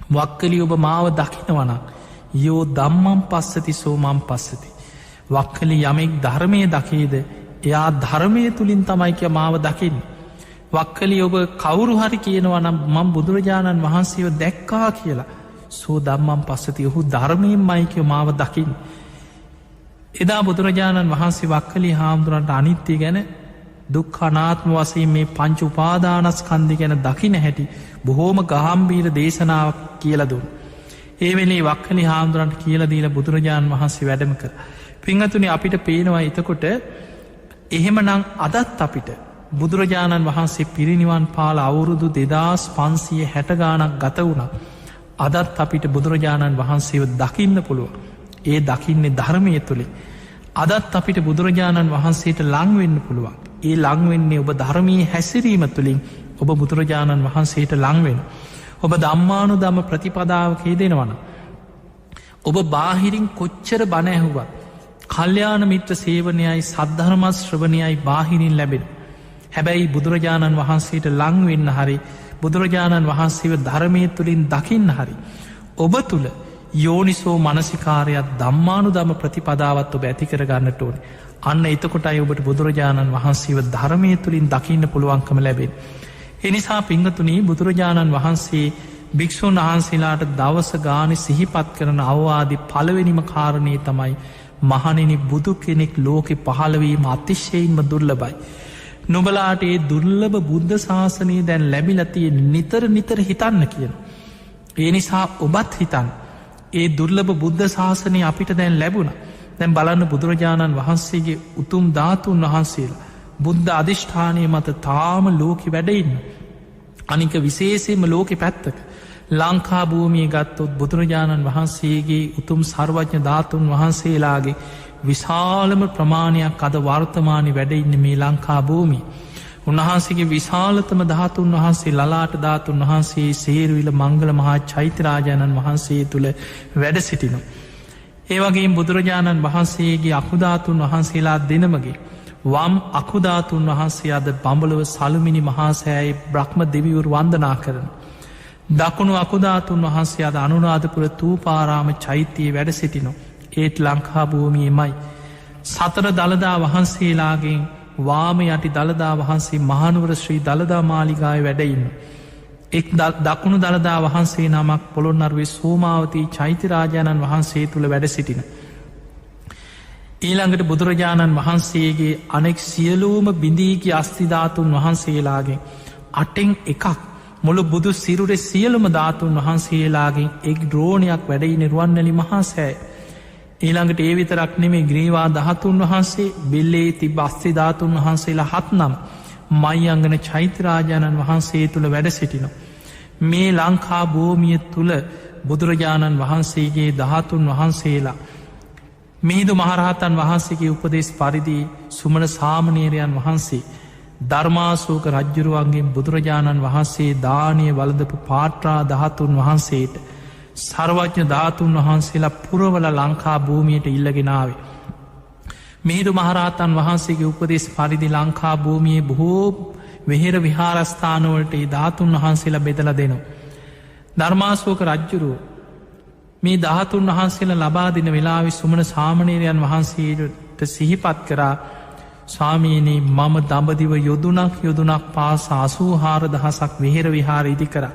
වක්කලි ඔබ මාව දකිනවනක් යෝ දම්මම් පස්සති සෝමම් පස්සති. වක්කලි යමෙක් ධර්මය දකීද එයා ධර්මය තුළින් තමයික මාව දකින්න. වක්කලි ඔබ කවුරු හරි කියනවනම් මං බුදුරජාණන් වහන්සේව දැක්කා කියලා සෝ දම්මම් පස්සති ඔහු ධර්මයෙන් මයිකව මාව දකිින්. එදා බුදුරජාණන් වහන්සේ වක්කලි හාමුදුරන්ට අනිත්‍යය ගැන දුක් අනාත්ම වසයෙන් මේ පංච උපාදානස්කන්දි ගැන දකින හැටි බොහෝම ගහම්බීර දේශනාවක් කියලදුන්. ඒ වෙලේ වක්කලි හාමුදුරන්ට කියලදීල බුදුරජාණන් වහන්සේ වැඩම කර. පිංහතුනි අපිට පේනවා එතකොට එහෙමනං අදත් අපිට බුදුරජාණන් වහන්සේ පිරිනිවන් පාල අවුරුදු 2560 ගානක් ගත වුණ අදත් අපිට බුදුරජාණන් වහන්සේව දකින්න පුළුව. ඒ දකින්නේ ධර්මය තුළේ. අදත් අපිට බුදුරජාණන් වහන්සේට ලංවෙන්න පුළුවන්. ඒ ලංවෙන්නේ ඔබ ධර්මී හැසිරීම තුළින් ඔබ බුදුරජාණන් වහන්සේට ලංවෙන. ඔබ දම්මානු දම ප්‍රතිපදාවකේ දෙනවන. ඔබ බාහිරින් කොච්චර බණැහුවත් කල්්‍යාන මිත්‍ර සේවනයයි සද්ධර්මස් ශ්‍රවණයයි බාහිරින් ලැබෙන. හැබැයි බුදුරජාණන් වහන්සේට ලංවෙන්න හරි බුදුරජාණන් වහන්සේව ධර්මය තුළින් දකින්න හරි. ඔබ තුළ යෝනිසෝ මනසිකාරයක් දම්මානු දම ප්‍රතිපදාවත් ඔබ ඇතිකර ගන්නට ඕන. අන්න එතකොටයි ඔබට බුදුරජාණන් වහන්සේව ධර්මය තුළින් දකින්න පුළුවන්කම ලැබෙන. එනිසා පිංහතුනී බුදුරජාණන් වහන්සේ භික්‍ෂූන් වහන්සේලාට දවස ගාන සිහිපත් කරන අවවාදි පළවෙනිම කාරණය තමයි මහනෙනි බුදු කෙනෙක් ලෝකෙ පහළවීම අතිශ්‍යයෙන්ම දුර්ලබයි. නොබලාට ඒ දුර්ලභ බුද්ධ ශාසනය දැන් ලැබිලතිය නිතර නිතර හිතන්න කියන. ඒ නිසා ඔබත් හිතන් ඒ දුර්ලභ බුද්ධ ශාසනය අපිට දැන් ලැබුණ දැන් බලන්න බුදුරජාණන් වහන්සේගේ උතුම් ධාතුන් වහන්සේලා බුද්ධ අධිෂ්ඨානය මත තාම ලෝකෙ වැඩඉන්න. අනික විශේෂයෙන්ම ලෝකෙ පැත්තක ලංකා භූමිය ගත්තොත් බුදුරජාණන් වහන්සේගේ උතුම් සර්වඥ ධාතුන් වහන්සේලාගේ විශාලම ප්‍රමාණයක් අද වර්තමානි වැඩඉන්න මේ ලංකා භූමි. උන්වහන්සේගේ විශාලතම ධාතුන් වහන්සේ ලලාට ධාතුන් වහන්සේ සේරුවිල මංගල මහා චෛත්‍යරාජාණන් වහන්සේ තුළ වැඩ සිටිනු. ඒවගේ බුදුරජාණන් වහන්සේගේ අකුධාතුන් වහන්සේලා දෙනමගේ වම් අකුධාතුන් වහන්සේ අද බඹලව සළුමිනි මහාසෑයි බ්‍රහ්ම දෙවිවුරු වන්දනා කරන. දකුණු අකුධාතුන් වහන්සේ අද අනුරාධපුර තූපාරාම චෛත්‍යයේ වැඩ සිටිනු. ඒත් ලංකා භූමියමයි. සතර දළදා වහන්සේලාගෙන් වාම යටි දළදා වහන්සේ මහනුවර ශ්‍රී දළදා මාලිගාය වැඩඉන්න. එක් දකුණු දළදා වහන්සේ නමක් පොළොන්නරුවේ සෝමාවතී චෛත්‍යරාජාණන් වහන්සේ තුළ වැඩ සිටින. ඊළඟට බුදුරජාණන් වහන්සේගේ අනෙක් සියලූම බිඳීකි අස්තිධාතුන් වහන්සේලාගෙන් අටෙන් එකක් මුළු බුදු සිරුරෙ සියලුම ධාතුන් වහන්සේලාගෙන් එක් ද්‍රෝණයක් වැඩයි නිර්වන්නලි මහාසෑ. ඊළඟට ඒ විතරක් නෙමේ ග්‍රීවා දහතුන් වහන්සේ බෙල්ලේ තිබ අස්තිධාතුන් වහන්සේලා හත්නම් මයිඅංගන චෛත්‍යරාජාණන් වහන්සේ තුළ වැඩ සිටිනු. මේ ලංකා භූමිය තුළ බුදුරජාණන් වහන්සේගේ දහතුන් වහන්සේලා මිහිදු මහරහතන් වහන්සේගේ උපදෙස් පරිදි සුමන සාමනීරයන් වහන්සේ ධර්මාසෝක රජ්ජුරුවන්ගේ බුදුරජාණන් වහන්සේ දානය වලදපු පාට්‍රා දහතුන් වහන්සේට සර්වඥ ධාතුන් වහන්සේලා පුරවල ලංකා භූමියයට ඉල්ලගෙනාවේ. මිහිදු මහරහතන් වහන්සේගේ උපදෙස් පරිදි ලංකා භූමියයේ බොහෝ වෙහෙර විහාරස්ථානවලට ධාතුන් වහන්සේලා බෙදල දෙනු. ධර්මාසෝක රජ්ජුරුව මේ ධාතුන් වහන්සේලා ලබා දෙන වෙලාවි සුමන සාමනීරයන් වහන්සේට සිහිපත් කරා ස්වාමීනී මම දඹදිව යොදුනක් පාස 84 දහසක් වෙහෙර විහාර ඉදි කර.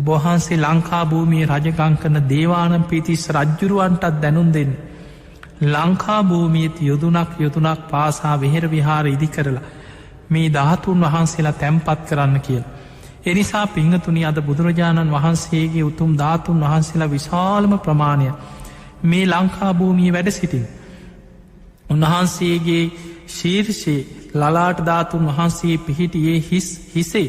ඔබවහන්සේ ලංකා භූමිය රජකං කරන දේවානම් පිතිස් රජ්ජුරුවන්ටත් දැනුම් දෙන්න. ලංකා භූමියත් යොදුනක් පාසා වෙහෙර විහාර ඉදි කරලා මේ ධාතුන් වහන්සේලා තැම්පත් කරන්න කියලා. එනිසා පිංහතුනි අද බුදුරජාණන් වහන්සේගේ උතුම් ධාතුන් වහන්සේලා විශාලම ප්‍රමාණය මේ ලංකා භූමිය වැඩ සිටින්. උන්වහන්සේගේ ශීර්ෂයේ ලලාට ධාතුන් වහන්සේ පිහිටියේ හිසේ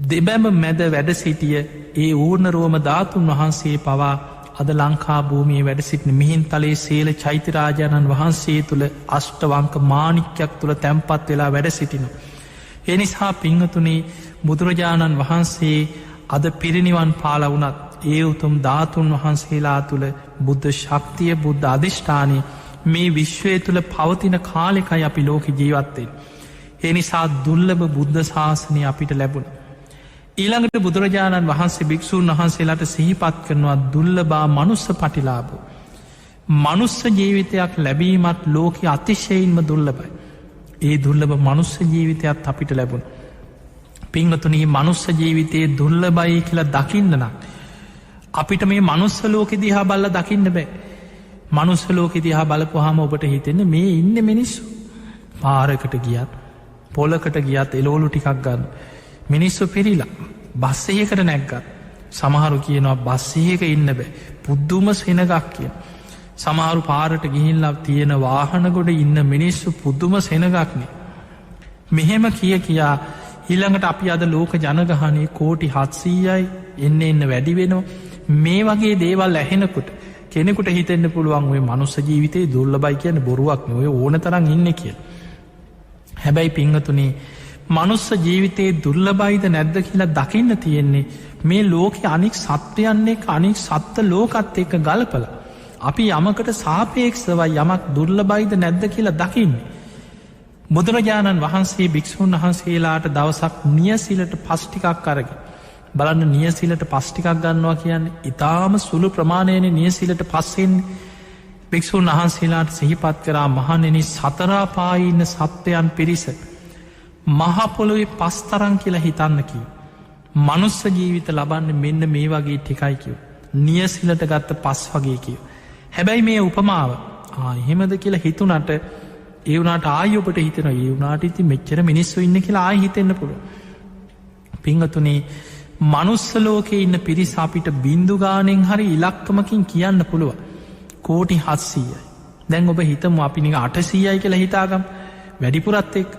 දෙබැම මැද වැඩ සිටිය ඒ ඌර්ණරෝම ධාතුන් වහන්සේ පවා අද ලංකා භූමිය වැඩ සිටින මිහින් තලේ සේල චෛත්‍යරාජාණන් වහන්සේ තුළ අෂ්ටවංක මානික්‍යයක් තුළ තැම්පත් වෙලා වැඩ සිටිනු. එනිසා පිංහතුනේ බුදුරජාණන් වහන්සේ අද පිරිනිවන් පාල වුනත් ඒ උතුම් ධාතුන් වහන්සේලා තුළ බුද්ධ ශක්තිය බුද්ධ අධිෂ්ඨානය මේ විශ්වය තුළ පවතින කාලෙකයි අපි ලෝක ජීවත්තෙන්. එනිසා දුල්ලබ බුද්ධ ශාසනය අපිට ලැබුණ. ඊළඟට බුදුරජාණන් වහන්සේ භික්‍ෂූන් වහන්සේලාට සිහිපත් කරනවා දුල්ලබා මනුස්ස පටිලාබෝ. මනුස්ස ජීවිතයක් ලැබීමත් ලෝක අතිශයින්ම දුල්ලබයි. ඒ දුල්ලබ මනුස්ස ජීවිතයක් අපිට ලැබුණ. පිංහතුනී මනුස්ස ජීවිතයේ දුල්ලබයි කියලා දකින්නනම්. අපිට මේ මනුස්ස ලෝකෙ දිහා බල්ල දකින්න බෑ. මනුස්ස ලෝකෙ දිහා බලපුහම ඔබට හිතෙන්නේ මේ ඉන්න මිනිස්සු පාරකට ගියත් පොලකට ගියත් එලෝලු ටිකක් ගන්න. මිනිස්සු පිරිලා බස්සයකට නැක්ගත් සමහරු කියනවා බස්සයක ඉන්න බෑ පුද්දුම සෙනගක් කිය. සමහරු පාරට ගිහිල්ලා තියෙන වාහනගොඩ ඉන්න මිනිස්සු පුද්දුම සෙනගක්නේ. මෙහෙම කියා ඊළඟට අපි අද ලෝක ජනගහනය කෝටි 700යි එන්න වැඩි වෙනවා. මේ වගේ දේවල් ඇහෙනකුට කෙනෙකුට හිතෙන්න්න පුළුවන් ඔය මනුස්ස ජීවිතයේ දුර්ලබයි කියන බොරුවක් නොය ඕන තරන් ඉන්න කිය. හැබැයි පිංහතුනේ මනුස්ස ජීවිතයේ දුර්ලබයිද නැද්ද කියලා දකින්න තියෙන්නේ මේ ලෝක අනික් සත්‍යයන්නේ අනික් සත්ත ලෝකත් එක ගලපල. අපි යමකට සාපේක්ෂවයි යමක් දුර්ලබයිද නැද්ද කියලා දකින්නේ. බුදුරජාණන් වහන්සේ භික්‍ෂූන් වහන්සේලාට දවසක් නියසිලට පස්්ටිකක් අරග. බලන්න නියසිලට පස්්ටිකක් ගන්නවා කියන්නේ ඉතාම සුළු ප්‍රමාණයන නියසිලට පස්සෙන් භික්‍ෂූන් වහන්සේලාට සිහිපත් කරා මහනෙන සතරාපායින්න සත්වයන් පිරිස. මහපොළොවේ පස්තරං කියලා හිතන්න කිව. මනුස්ස ජීවිත ලබන්න මෙන්න මේ වගේ ටිකයි කිව. නියසිලට ගත්ත පස් වගේ කිව. හැබැයි මේ උපමාව එහෙමද කියලා හිතුනට ඒවනාට ආයෝපට හිතන ඒ වනාට ඉති මෙච්චර මිනිස්සු ඉන්න කියලා ආය හිතෙන්න්න පුළ. පිංහතුනේ මනුස්සලෝකෙ ඉන්න පිරිස අපිට බින්දුගානෙන් හරි ඉලක්කමකින් කියන්න පුළුව. කෝටි 700යි. දැන් ඔබ හිතම අපි නික 800යි කියලා හිතාගම් වැඩිපුරත් එක්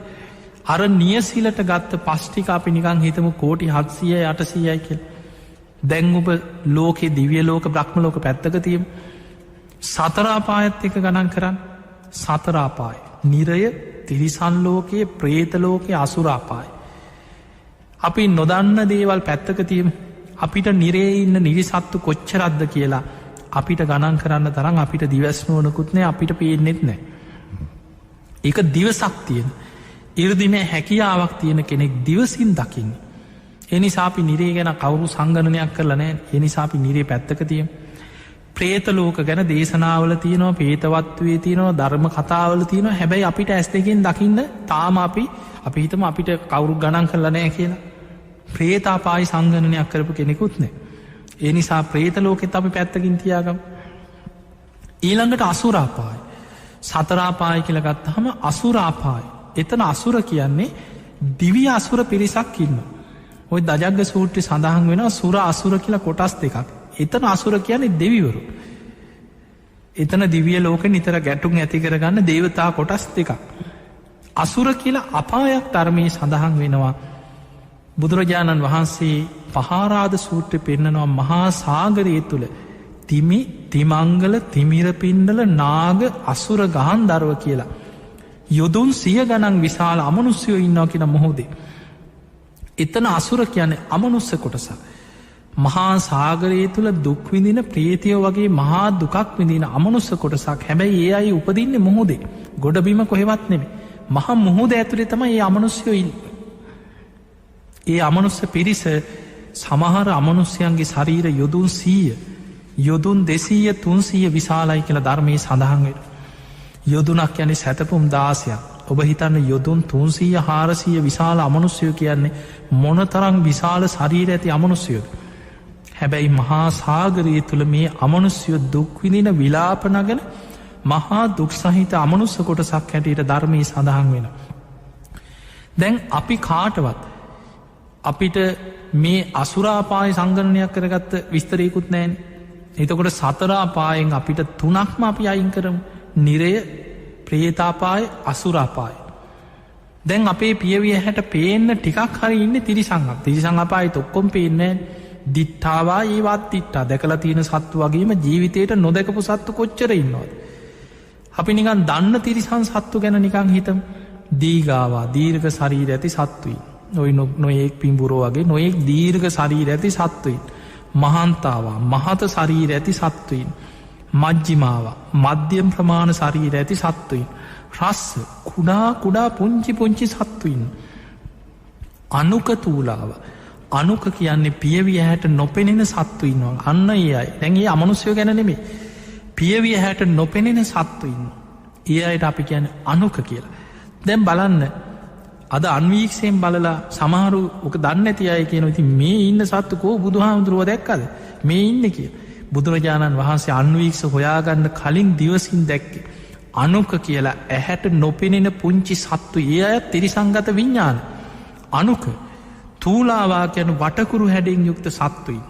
අර නියසිලට ගත්ත පස්්ටික අපි නිකං හිතමු කෝටි 700 800යි කියල. දැන් ඔබ ලෝකෙ දිවිය ලෝක බ්‍රහ්ම ලෝක පැත්තක තියම් සතරාපායත් එක ගණන් කරන්න සතරාපාය නිරය තිරිසන් ලෝකයේ ප්‍රේතලෝකයේ අසුරාපාය. අපි නොදන්න දේවල් පැත්තක තියම් අපිට නිරේ ඉන්න නිරිසත්තු කොච්චරද්ද කියලා අපිට ගණන් කරන්න තරම් අපිට දිවස්නුවනකුත්නෑ අපිට පේනෙත් නෑ. ඒක දිවසක් තියෙන ඉරදින හැකියාවක් තියෙන කෙනෙක් දිවසින් දකින්න. එනිසාපි නිරේ ගැන කවුරු සංගණනයක් කරලනෑ එනිසාපි නිරේ පැත්තක තියම්. ප්‍රේතලෝක ගැන දේශනාවල තියනවා පේතවත්වේ තියනවා ධර්ම කතාවල තියනවා හැබැයි අපිට ඇස් දෙකෙන් දකින්න තාම අපි හිතම අපිට කවුරු ගණන් කරලනෑ කියලා. ප්‍රේතාපායි සංගණනයක් කරපු කෙනෙකුත්නෑ. ඒ නිසා ප්‍රේතලෝකෙත් අපි පැත්තකින් තියාගම්. ඊළඟට අසුරාපාය සතරාපාය කියලගත් හම අසුරාපාය එතන අසුර කියන්නේ දිවි අසුර පිරිසක් ඉන්න. ඔය දජග්ග සූට්‍රි සඳහන් වෙන සුර අසුර කියලා කොටස් දෙකක්. එතන අසුර කියන්නේ දෙවිවරු. එතන දිවිය ලෝක නිතර ගැටුම් ඇති කරගන්න දේවතා කොටස් දෙකක්. අසුර කියලා අපායක් ධර්මයේ සඳහන් වෙනවා. බුදුරජාණන් වහන්සේ පහාරාධ සූත්‍ර පෙන්නනවා මහා සාගරයේ තුළ තිමි තිමංගල තිමිරපින්ඩල නාග අසුර ගහන් දරුව කියලා. යොදුන් 100 ගණන් විශාල අමනුස්්‍යයෝ ඉන්නවා කියෙන මොහොදේ. එතන අසුර කියන්නේ අමනුස්ස කොටසක්. මහා සාගරයේ තුළ දුක්විදින ප්‍රේතියෝ වගේ මහා දුකක් විදින අමනුස්ස කොටසක් හැබැයි ඒ අයි උපදින්නේ මොහොදේ ගොඩබිම කොහෙවත් නෙමේ මහා මුහුද ඇතුළේ තම ඒ අමනුස්්‍යයෝ ඉන්න. ඒ අමනුස්ස පිරිස සමහර අමනුස්්‍යයන්ගේ ශරීර යොදුන් 100 යොදුන් 200 300 විශාලයි කියලා ධර්මයේ සඳහන්වෙන. යොදුනක් යන සැතපුම් 16ක් ඔබ හිතන්න යොදුන් 300 400 විශාල අමනුස්්‍යයෝ කියන්නේ මොනතරං විශාල ශරීර ඇති අමනුස්්‍යයෝ. හැබැයි මහා සාගරයේ තුළ මේ අමනුස්්‍යයෝ දුක්විදින විලාපනගෙන මහා දුක්සහිත අමනුස්ස කොටසක් හැටියට ධර්මයේ සඳහන් වෙන. දැන් අපි කාටවත් අපිට මේ අසුරාපාය සංගණනයක් කරගත්ත විස්තරයකුත් නෑන්. එතකොට සතරාපායෙන් අපිට 3ක්ම අපි අයින් කරම නිරය ප්‍රේතාපාය අසුරාපාය. දැන් අපේ පියවිය හැට පේන්න ටිකක් හරි ඉන්න තිරිසංගක් තිරිසං අපායි ඔක්කොම් පේන්නේ දිට්ඨාවා ඒවත් තිට්ටා දැකලා තියෙන සත්තු වගේම ජීවිතයට නොදැකපු සත්තු කොච්චර ඉන්නවද. අපි නිකන් දන්න තිරිසන් සත්තු ගැන නිකං හිතම් දීගාවා දීර්ඝ ශරීර ඇති සත්තුයි. නොයි නොයෙක් පිම්බුරෝ වගේ නොයෙක් දීර්ඝ ශරීර ඇති සත්තුයින්. මහන්තාවා මහත ශරීර ඇති සත්තුයින්. මජ්ජිමාවා මධ්‍යම් ප්‍රමාණ ශරීර ඇති සත්තුයින්. රස්ස කුඩා පුංචි පුංචි සත්තුයින්. අනුකතූලාව අනුක කියන්නේ පියවිය හැට නොපෙනෙන සත්තුයින්නවා අන්න ඒ අයි දැන්ගේ අමනුස්යෝ ගැනනෙමේ පියවිය හැට නොපෙනෙන සත්තුයින්න. ඒ අයට අපි කියන අනුක කියලා. දැම් බලන්න අද අන්වීක්ෂයෙන් බලලා සමහරු ඕක දන්න ඇති අය කියන ඉති මේ ඉන්න සත්තුකෝ බුදු හාමුදුරුව දැක්කද මේ ඉන්න කිය. බුදුරජාණන් වහන්සේ අන්වීක්ෂ හොයාගන්න කලින් දිවසින් දැක්කේ. අනුක කියලා ඇහැට නොපෙනෙන පුංචි සත්තු ඒ අයත් තිරිසංගත විඤ්ඥාන. අනුක තූලාවා කියන වටකුරු හැඩෙන් යුක්ත සත්තුයි.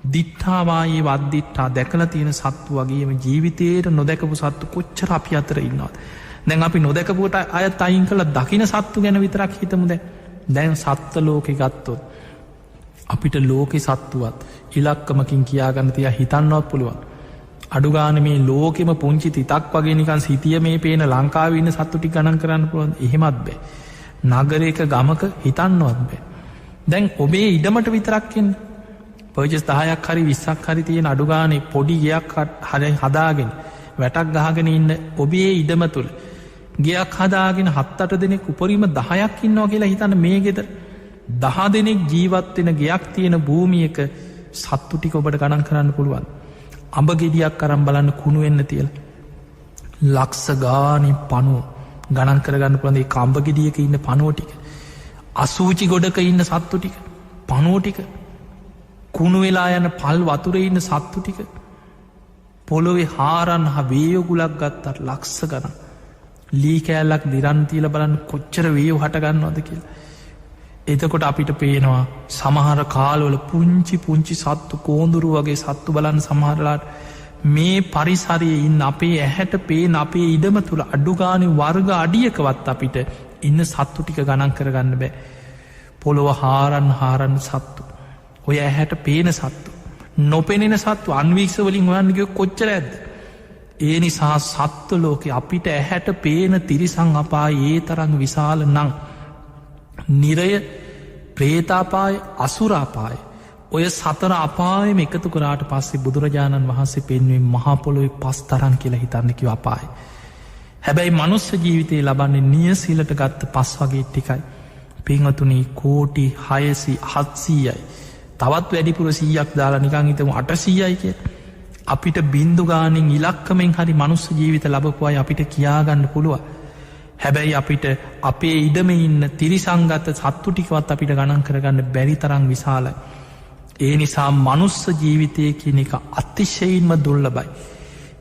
දිට්ඨාවායේ වද්දිට්ටා දැකල තියෙන සත්තු වගේම ජීවිතයට නොදැකපු සත්තු කොච්චර අපි අතර ඉන්නවත්. දැන් අපි නොදැකපුට අයත් අයින් කළ දකින සත්තු ගැන විතරක් හිතමුද දැන් සත්ත ලෝකෙ ගත්තොත්. අපිට ලෝකෙ සත්තුවත් ඉලක්කමකින් කියාගන්න තිය හිතන්නවත් පුළුවන්. අඩුගාන මේ ලෝකෙම පුංචි තිතක් වගේ නිකන් සිතිය මේ පේන ලංකාවන්න සත්තුටි ගණන් කරන්න පුළුවන් එහෙමත් බෑ. නගරයක ගමක හිතන්නවත් බෑ. දැන් ඔබේ ඉඩමට විතරක්කෙන් පර්ජස් 10ක් හරි 20ක් හරි තියෙන අඩුගානේ පොඩි ගයක් හරි හදාගෙන වැටක් ගහගෙන ඉන්න ඔබේ ඉඩම තුළ ගයක් හදාගෙන 7-8 දෙනෙක් උපරිම 10ක් ඉන්නවා කියලා හිතන්න මේ ගෙදර 10 දෙනෙක් ජීවත්වෙන ගයක් තියෙන භූමියක සත්තු ටික ඔබට ගණන් කරන්න පුළුවන්. අඹ ගෙඩියක් අරන් බලන්න කුණු වෙන්න තියලා ලක්ෂ ගානේ පණුව ගණන් කරගන්න පුළුවන් ඒ කඹ ගෙඩියක ඉන්න පණුව ටික අසූචි ගොඩක ඉන්න සත්තු ටික පණුව ටික කුණු වෙලා යන පල් වතුරේ ඉන්න සත්තු ටික පොළොවේ හාරන් වේයෝ ගුලක් ගත්තත් ලක්ෂ ගණන් ලී කෑල්ලක් දිරන්තිීල බලන්න කොච්චර වේයෝ හටගන්නවද කියලා. එතකොට අපිට පේනවා සමහර කාලවල පුංචි සත්තු කෝඳුරු වගේ සත්තු බලන්න සමහරලාට මේ පරිසරයේ ඉන්න අපේ ඇහැට පේන අපේ ඉඩම තුළ අඩුගානේ වර්ග අඩියකවත් අපිට ඉන්න සත්තු ටික ගණන් කරගන්න බෑ. පොළොව හාරන්න සත්තු. ඔය ඇහැට පේන සත්තු. නොපෙනෙන සත්තු අන්වීක්ෂවලින් හොයන්නග කොච්චර ඇද. ඒ නිසා සත්ව ලෝකෙ අපිට ඇහැට පේන තිරිසං අපා ඒ තරං විශාල නං. නිරය ප්‍රේතාපාය අසුරාපාය. ඔය සතර අපායම එකතු කරාට පස්සේ බුදුරජාණන් වහන්සේ පෙන්වෙන් මහපොළොයි පස් තරන් කියලා හිතන්නකිව අපාය. හැබැයි මනුස්ස ජීවිතය ලබන්නේ නියසිලට ගත්ත පස් වගේ ටිකයි. පිංහතුනී කෝටි 600-700යි. තවත් වැඩිපුර 100ක් දාලා නිකං හිතමු 800යි කිය. අපිට බින්දු ගානෙන් ඉලක්කමෙන් හරි මනුස්ස ජීවිත ලබපුවයි අපිට කියාගන්න පුළුව. හැබැයි අපිට අපේ ඉඩම ඉන්න තිරිසංගත සත්තු ටිකවත් අපිට ගණන් කරගන්න බැරි තරං විශාලයි. ඒ නිසා මනුස්ස ජීවිතය කියන එක අතිශයින්ම දුර්ලබයි.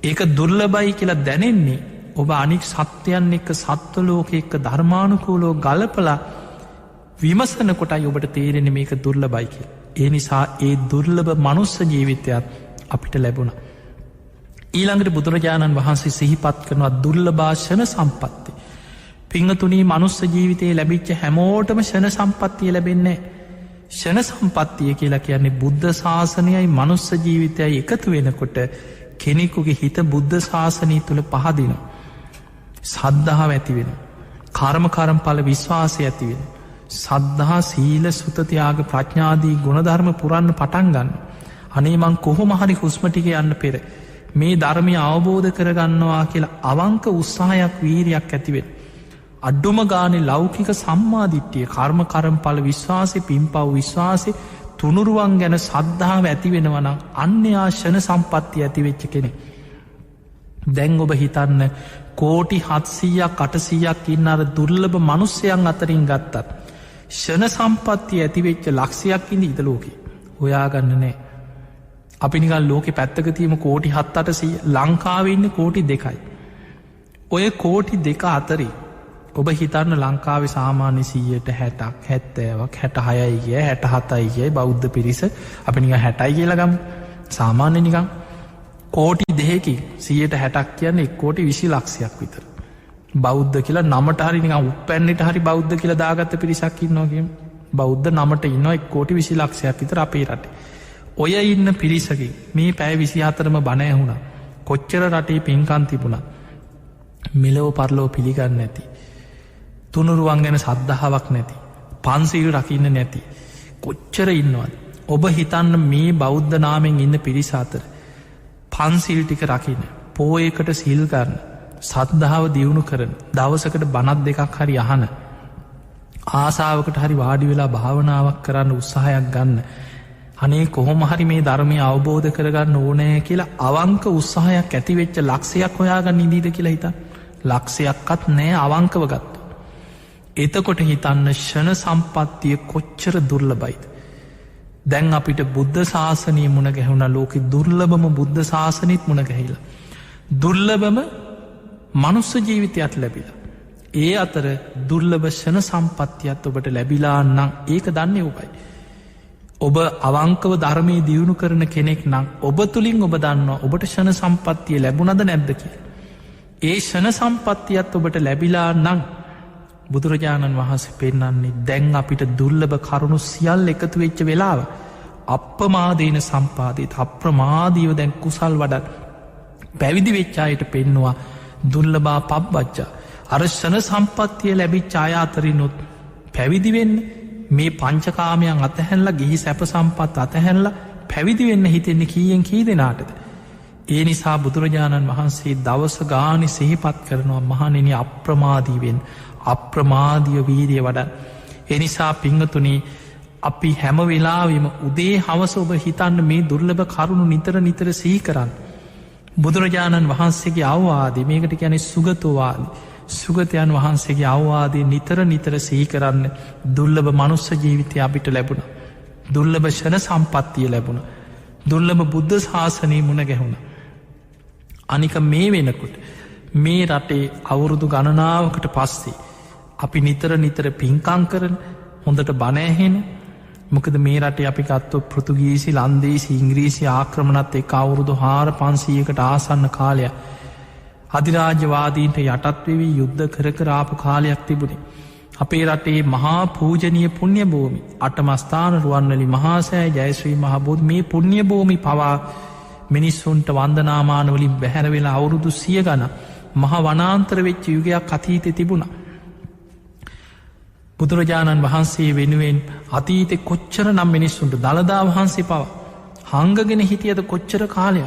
ඒක දුර්ලබයි කියලා දැනෙන්නේ ඔබ අනික් සත්‍යයන් එක්ක සත්වලෝක එක්ක ධර්මානුකූලෝ ගලපලා විමසන කොටයි ඔබට තේරෙන මේක දුර්ලබයි කිය. ඒ නිසා ඒ දුර්ලභ මනුස්ස ජීවිතයක් අපිට ලැබුණ. ඊළඟට බුදුරජාණන් වහන්සේ සිහිපත් කරනවා දුර්ලභාෂණ සම්පත්ති. පිංහතුනී මනුස්ස ජීවිතයේ ලැබිච්ච හැමෝටම ෂණ සම්පත්තිය ලැබෙන්නේ. ෂණ සම්පත්තිය කියලා කියන්නේ බුද්ධ ශාසනයයි මනුස්ස ජීවිතයයි එකතු වෙනකොට කෙනෙකුගේ හිත බුද්ධ ශාසනී තුළ පහදින. සද්ධාව ඇතිවෙන. කර්මකරම්ඵල විශ්වාසය ඇතිවෙන. සද්ධහා සීල සුතතියාග ප්‍රඥාදී ගුණධර්ම පුරන්න පටන් ගන්න. අනේ මං කොහොමහරි හුස්මටික යන්න පෙර මේ ධර්මය අවබෝධ කරගන්නවා කියලා අවංක උත්සාහයක් වීරයක් ඇතිවෙන. අඩ්ඩුම ගානේ ලෞකික සම්මාධිට්ටිය කර්ම කරම්ඵල විශ්වාසය පිම්පව් විශ්වාසය තුනුරුවන් ගැන සද්ධාව ඇතිවෙනවනම් අන්‍යයාශන සම්පත්ති ඇතිවෙච්ච කෙනෙ. දැන් ඔබ හිතන්න කෝටි 700-800ක් ඉන්න අර දුර්ලභ මනුස්්‍යයන් අතරින් ගත්තත්. ෂණ සම්පත්තිය ඇතිවෙච්ච ලක්ෂයක් ඉඳ ඉදලෝකි. හොයාගන්න නෑ. අපි නිකල් ලෝකෙ පැත්තකතියම කෝටි 7-800 ලංකාවන්න කෝටි 2යි. ඔය කෝටි 2 අතරේ ඔබ හිතන්න ලංකාවේ සාමාන්‍ය 160ක් 70ක් 66යි කිය 67යි කිය බෞද්ධ පිරිස අපි නික 60යි කියලගම් සාමාන්‍ය නිකම් කෝටි 2කි 160ක් කියන්න 1 කෝටි 20 ලක්ෂයක් විතර. බෞද්ධ කියලා නමට හරි නිකම් උපැන්නට හරි බෞද්ධ කියලා දාගත්ත පිරිසක් ඉන්නවාගේ බෞද්ධ නමට ඉන්න 1 කෝටි 20 ලක්ෂයක් විතර අපේ රටේ. ඔය ඉන්න පිරිසකින් මේ පැය 24ම බණ ඇහුණා. කොච්චර රටේ පින්කම් තිබුණා. මෙලොව පරලොව පිළිගන්න නැති. තුනුරුවන් ගැන සද්ධාවක් නැති. පන්සීල් රකින්න නැති. කොච්චර ඉන්නවද. ඔබ හිතන්න මේ බෞද්ධ නාමෙන් ඉන්න පිරිස අතර පන්සිල් ටික රකින්න පෝයකට සිල් කරන්න සද්ධාව දියුණු කරන දවසකට බණත් දෙකක් හරි අහන ආසාාවකට හරි වාඩි වෙලා භාවනාවක් කරන්න උත්සාහයක් ගන්න අනේ කොහොම හරි මේ ධර්මය අවබෝධ කරගන්න ඕනෑ කියලා අවංක උත්සාහයක් ඇතිවෙච්ච ලක්ෂයක් හොයාගන්න ඉදීද කියලා හිත ලක්ෂයක්කත් නෑ අවංකව ගත්ත. එතකොට හිතන්න ෂණ සම්පත්තිය කොච්චර දුර්ලබයිද. දැන් අපිට බුද්ධ ශාසනය මුණ ගැහුණ ලෝකෙ දුර්ලබම බුද්ධ ශාසනීත් මුණ ගැහිලා. දුර්ලබම මනුස්ස ජීවිතයක් ලැබිලා. ඒ අතර දුර්ලභ ෂණ සම්පත්තියත් ඔබට ලැබිලා නම් ඒක දන්නේ ඔබයි. ඔබ අවංකව ධර්මය දියුණු කරන කෙනෙක් නම් ඔබ තුළින් ඔබ දන්නවා ඔබට ෂණ සම්පත්තිය ලැබුණද නැද්ද කිය. ඒ ෂණ සම්පත්තියත් ඔබට ලැබිලා නං බුදුරජාණන් වහන්සේ පෙන්නන්නේ දැන් අපිට දුර්ලභ කරුණු සියල් එකතු වෙච්ච වෙලාව අප්‍රමාදීන සම්පාදීත අප්‍රමාදීව දැන් කුසල් වඩත් පැවිදි වෙච්චායට පෙන්නවා දුර්ලභා පබ්බච්චා අර ෂණ සම්පත්තිය ලැබිච්ච අයාතරිනුත් පැවිදිවෙන්න මේ පංචකාමයන් අතහැල්ලා ගිහි සැප සම්පත් අතහැල්ලා පැවිදිවෙන්න හිතෙන්නේ කීයෙන් කී දෙනාටද. ඒ නිසා බුදුරජාණන් වහන්සේ දවස ගානි සිහිපත් කරනවා මහනෙන අප්‍රමාදීවෙන් අප්‍රමාදිය වීරිය වඩ. එනිසා පිංහතුනේ අපි හැම වෙලාවම උදේ හවස ඔබ හිතන්න මේ දුර්ලභ කරුණු නිතර නිතර සිහි කරන්න. බුදුරජාණන් වහන්සේගේ අවවාදී මේකට ගැන සුගතවාද සුගතයන් වහන්සේගේ අවවාදී නිතර නිතර සිහි කරන්න දුර්ලභ මනුස්ස ජීවිතය අපිට ලැබුණ. දුර්ලභ ෂණ සම්පත්තිය ලැබුණ. දුර්ලභ බුද්ධ ශාසනය මුණ ගැහුණ. අනික මේ වෙනකුට මේ රටේ අවුරුදු ගණනාවකට පස්සේ අපි නිතර නිතර පින්කං කරන හොඳට බණෑහෙන මොකද මේ රට අපි ගත්තො පෘතුගීසි ලන්දේසි ඉංග්‍රීසි ආක්‍රමණත් එක අවුරුදු 400-500කට ආසන්න කාලයක් අධිරාජ්‍යවාදීන්ට යටත්වවී යුද්ධ කරාපු කාලයක් තිබුණේ. අපේ රටේ මහා පූජනීය පුණ්‍ය භූමි අටමස්ථාන රුවන්වැලි මහාසෑය ජයශ්‍රී මහබෝධි මේ පුණ්‍ය භූමි පවා මිනිස්සුන්ට වන්දනාමානවලින් බැහැර වෙලා අවුරුදු 100 ගණන් මහ වනාන්තර වෙච්ච යුගයක් අතීතේ තිබුණා. බුදුරජාණන් වහන්සේ වෙනුවෙන් අතීතේ කොච්චර නම් මිනිස්සුන්ට දළදා වහන්සේ පවා හංගගෙන හිටියද කොච්චර කාලයක්.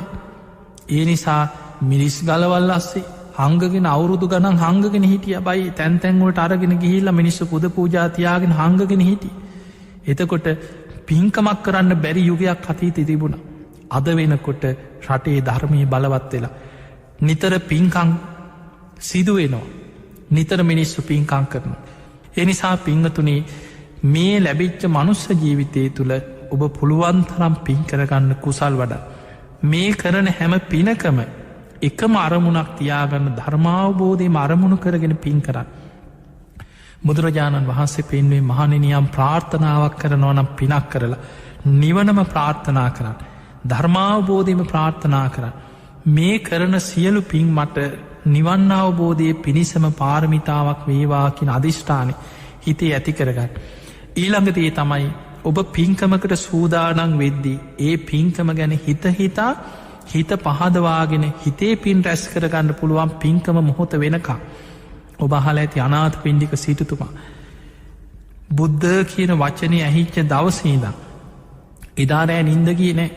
ඒ නිසා මිරිස් ගලවල් අස්සේ හංගගෙන අවුරුදු ගණන් හංගගෙන හිටිය බයි තැන් තැන්වලට අරගෙන ගිහිල්ලා මිනිස්සු පුද පූජා තියාගෙන හංගගෙන හිටියේ. එතකොට පින්කමක් කරන්න බැරි යුගයක් අතීතේ තිබුණා. අද වෙනකොට රටේ ධර්මයේ බලවත් වෙලා නිතර පින්කම් සිදු වෙනවා. නිතර මිනිස්සු පින්කම් කරනවා. ඒ නිසා පින්වතුනි මේ ලැබිච්ච මනුස්ස ජීවිතය තුළ ඔබ පුළුවන් තරම් පින් කරගන්න කුසල් වඩා මේ කරන හැම පිනකම එකම අරමුණක් තියාගන්න ධර්මාවබෝධයම අරමුණු කරගෙන පින් කරන්න. බුදුරජාණන් වහන්සේ පෙන්වේ මහණෙනියම් ප්‍රාර්ථනාවක් කරනවා නම් පිනක් කරලා නිවනම ප්‍රාර්ථනා කරන්න. ධර්මාවබෝධයම ප්‍රාර්ථනා කරන්න. මේ කරන සියලු පින් මට නිවන් අවබෝධය පිණිසම පාරමිතාවක් වේවා කියන අධිෂ්ඨානය හිතේ ඇති කරගන්න. ඊළඟතේ තමයි ඔබ පින්කමකට සූදානන් වෙද්දී ඒ පින්කම ගැන හිතා හිත පහදවාගෙන හිතේ පින් රැස් කරගන්න පුළුවන් පින්කම මොහොත වෙනකා. ඔබ අහල ඇති අනාථ පිණ්ඩික සිටුතුමා බුද්ධ කියන වචනය ඇහිච්ච දවසීදම් එදාරෑ නින්දගී නෑ.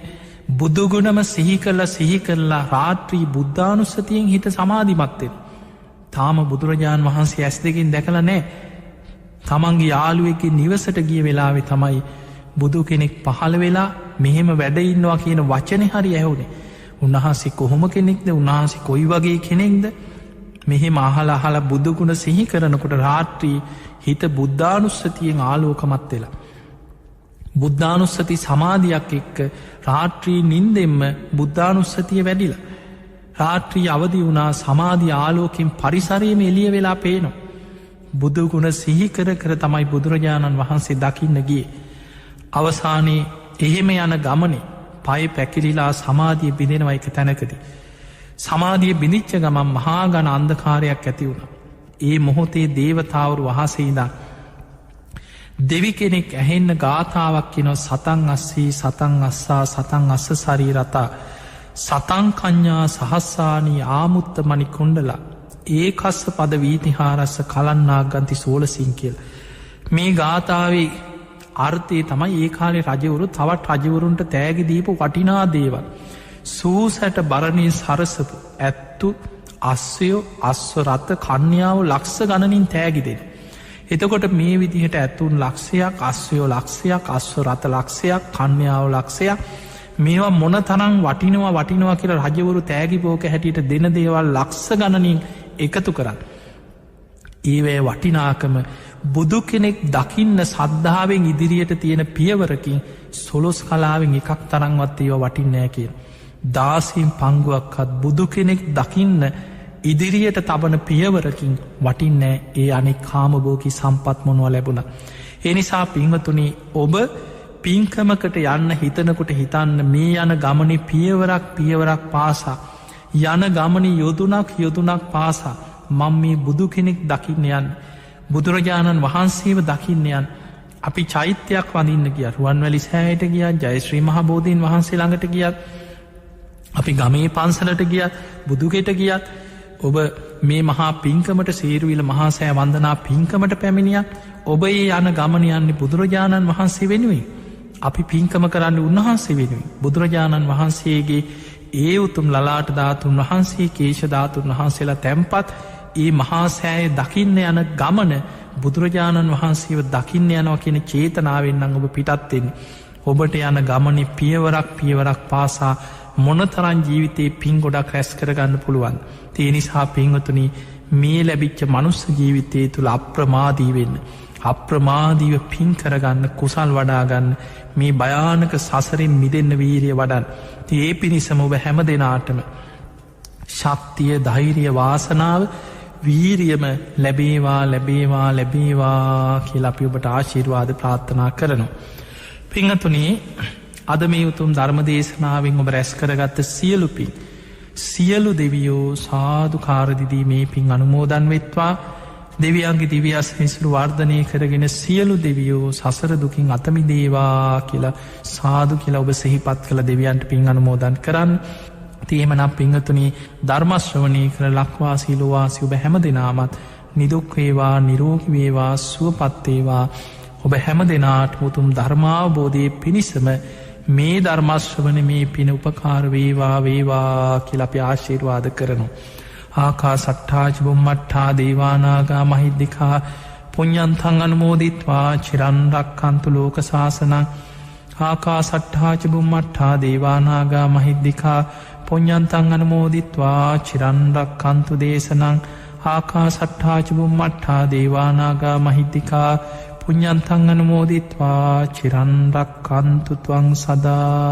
බුදුගුණම සිහි කරලා රාත්‍රී බුද්ධානුස්සතියෙන් හිත සමාධිමත්වෙන. තාම බුදුරජාණන් වහන්සේ ඇස් දෙකින් දැකල නෑ. තමන්ගේ යාළුවෙකි නිවසට ගිය වෙලාවෙ තමයි බුදු කෙනෙක් පහළ වෙලා මෙහෙම වැඩඉන්නවා කියන වචනය හරි ඇහුනේ. උන්වහන්සේ කොහොම කෙනෙක්ද උන්වහන්සේ කොයි වගේ කෙනෙක්ද මෙහෙම අහල බුදුගුණ සිහි කරනකොට රාත්‍රී හිත බුද්ධානුස්සතියෙන් ආලෝකමත් වෙලා. බුද්ධානුස්සති සමාධයක් එක්ක රාත්‍රී නින්දෙම්ම බුද්ධානුස්සතිය වැඩිලා. රාත්‍රී අවදි වුණා සමාධී ආලෝකින් පරිසරයම එලිය වෙලා පේනවා. බුදුගුණ සිහිකර තමයි බුදුරජාණන් වහන්සේ දකින්න ගිය. අවසානයේ එහෙම යන ගමනේ පය පැකිලිලා සමාධිය බිඳෙනවා එක තැනකදී. සමාධිය බිඳිච්ච ගමන් මහාගන අන්දකාරයක් ඇති වුණ. ඒ මොහොතේ දේවතාවරු වහසේදා දෙවි කෙනෙක් ඇහෙන්න ගාථාවක් කියන සතන් අස්සී සතන් අස්සා සතන් අස්ස සරීරතා සතංකඥා සහස්සානී ආමුත්ත මනි කොණ්ඩලා ඒ කස්ස පද වීතිහාරස්ස කලන්නාක් ගන්ති සෝලසිං කියල. මේ ගාථාවේ අර්ථය තමයි ඒ කාලේ රජවරු තවත් රජවරුන්ට තෑගි දීපු වටිනා දේවල්. සූසැට බරණී සරසපු ඇත්තු අස්වයෝ අස්ව රත කන්‍යාව ලක්ෂ ගණනින් තෑගි දෙෙන. එතකොට මේ විදිහට ඇතුන් ලක්ෂයක් අස්වයෝ ලක්ෂයක් අස්ව රත ලක්ෂයක් කන්‍යාව ලක්ෂයක් මේවා මොන තරං වටිනවා කියල රජවරු තෑගි බෝක හැටියට දෙන දේවල් ලක්ෂ ගණනින් එකතු කරන්න. ඒවැ වටිනාකම බුදු කෙනෙක් දකින්න සද්ධාවෙන් ඉදිරියට තියෙන පියවරකින් සොලොස් කලාවෙන් එකක් තරංවත් ඒව වටින්නෑ කිය. දාසින් පංගුවක්කත් බුදු කෙනෙක් දකින්න ඉදිරියට තබන පියවරකින් වටින්නෑ ඒ අනෙක් කාමබෝකි සම්පත් මොනුව ලැබුණ. එනිසා පින්වතුනි ඔබ පින්කමකට යන්න හිතනකොට හිතන්න මේ යන ගමනි පියවරක් පාසා යන ගමනි යොදුනක් පාසා මං මේ බුදු කෙනෙක් දකින්න යන්න බුදුරජාණන් වහන්සේව දකින්න යන් අපි චෛත්‍යයක් වඳන්න ගිය රුවන්වැලි සෑයට ගියත් ජයශ්‍රී මහබෝධීන් වහන්සේ ළඟට ගියත් අපි ගමේ පන්සලට ගියත් බුදුගෙට ගියත් ඔබ මේ මහා පින්කමට සේරුවිල මහා සෑ වන්දනා පින්කමට පැමිණියත් ඔබ ඒ යන ගමන යන්නේ බුදුරජාණන් වහන්සේ වෙනුවෙන් අපි පින්කම කරන්න උන්වහන්සේ වෙනුවෙන් බුදුරජාණන් වහන්සේගේ ඒ උතුම් ලලාට ධාතුන් වහන්සේ කේශධාතුන් වහන්සේලා තැම්පත් ඒ මහා සෑය දකින්න යන ගමන බුදුරජාණන් වහන්සේව දකින්න යනවා කියන චේතනාවෙන්න්න ඔබ පිටත්වෙන්නේ. ඔබට යන ගමනි පියවරක් පාසා මොනතරන් ජීවිතයේ පින් ගොඩක් රැස් කරගන්න පුළුවන්. ඒ නිසා පින්වතුනි මේ ලැබිච්ච මනුස්ස ජීවිතය තුළ අප්‍රමාදී වෙන්න. අප්‍රමාදීව පින් කරගන්න කුසල් වඩාගන්න මේ භයානක සසරින් මිදන්න වීරිය වඩන්. ඒ පිණිසම ඔබ හැම දෙනාටම ශක්තිය ධෛරිය වාසනාව වීරියම ලැබේවා කියලා අපි ඔබට ආශිර්වාද ප්‍රාර්ථනා කරනවා. පිංහතුනේ අද මේ උතුම් ධර්මදේශනාවෙන් ඔබ රැස් කරගත්ත සියලු පින් සියලු දෙවියෝ සාදු කාරදිදී මේ පින් අනුමෝදන් වෙත්වා දෙවියන්ගේ දිවියස්නිසුරු වර්ධනය කරගෙන සියලු දෙවියෝ සසර දුකින් අතමිදේවා කියලා සාදු කියලා ඔබ සෙහිපත් කළ දෙවියන්ට පින් අනුමෝදන් කරන්න. තියමනම් පිංහතුනී ධර්මශ්‍රවනය කර ලක්වාසීලෝවාසි ඔබ හැම දෙනාමත් නිදුක්වේවා නිරෝගිවේවා සුවපත්තේවා ඔබ හැම දෙනාට මුතුම් ධර්මාවබෝධය පිණිසම මේ ධර්මශ්‍රවන මේ පින උපකාර වේවා වේවා කියලප ආශීර්වාද කරනු. ආකා සට්ඨාච බුම්මට්ඨා දේවානාගා මහිද්දිකා පුඤ්ඤන්තං අනුමෝදිත්වා චිරන්රක්ඛන්තු ලෝක සාසනං ආකා සට්ඨාච බුම්මට්ඨා දේවානාගා මහිද්දිකා පුඤ්ඤන්තං අනුමෝදිත්වා චිරන්රක්ඛන්තු දේශනං ආකා සට්ඨාච බුම්මට්ඨා දේවානාගා මහිද්දිකා පුඤ්ඤන්තං අනුමෝදිත්වා චිරන්රක්ඛන්තු ත්වං සදා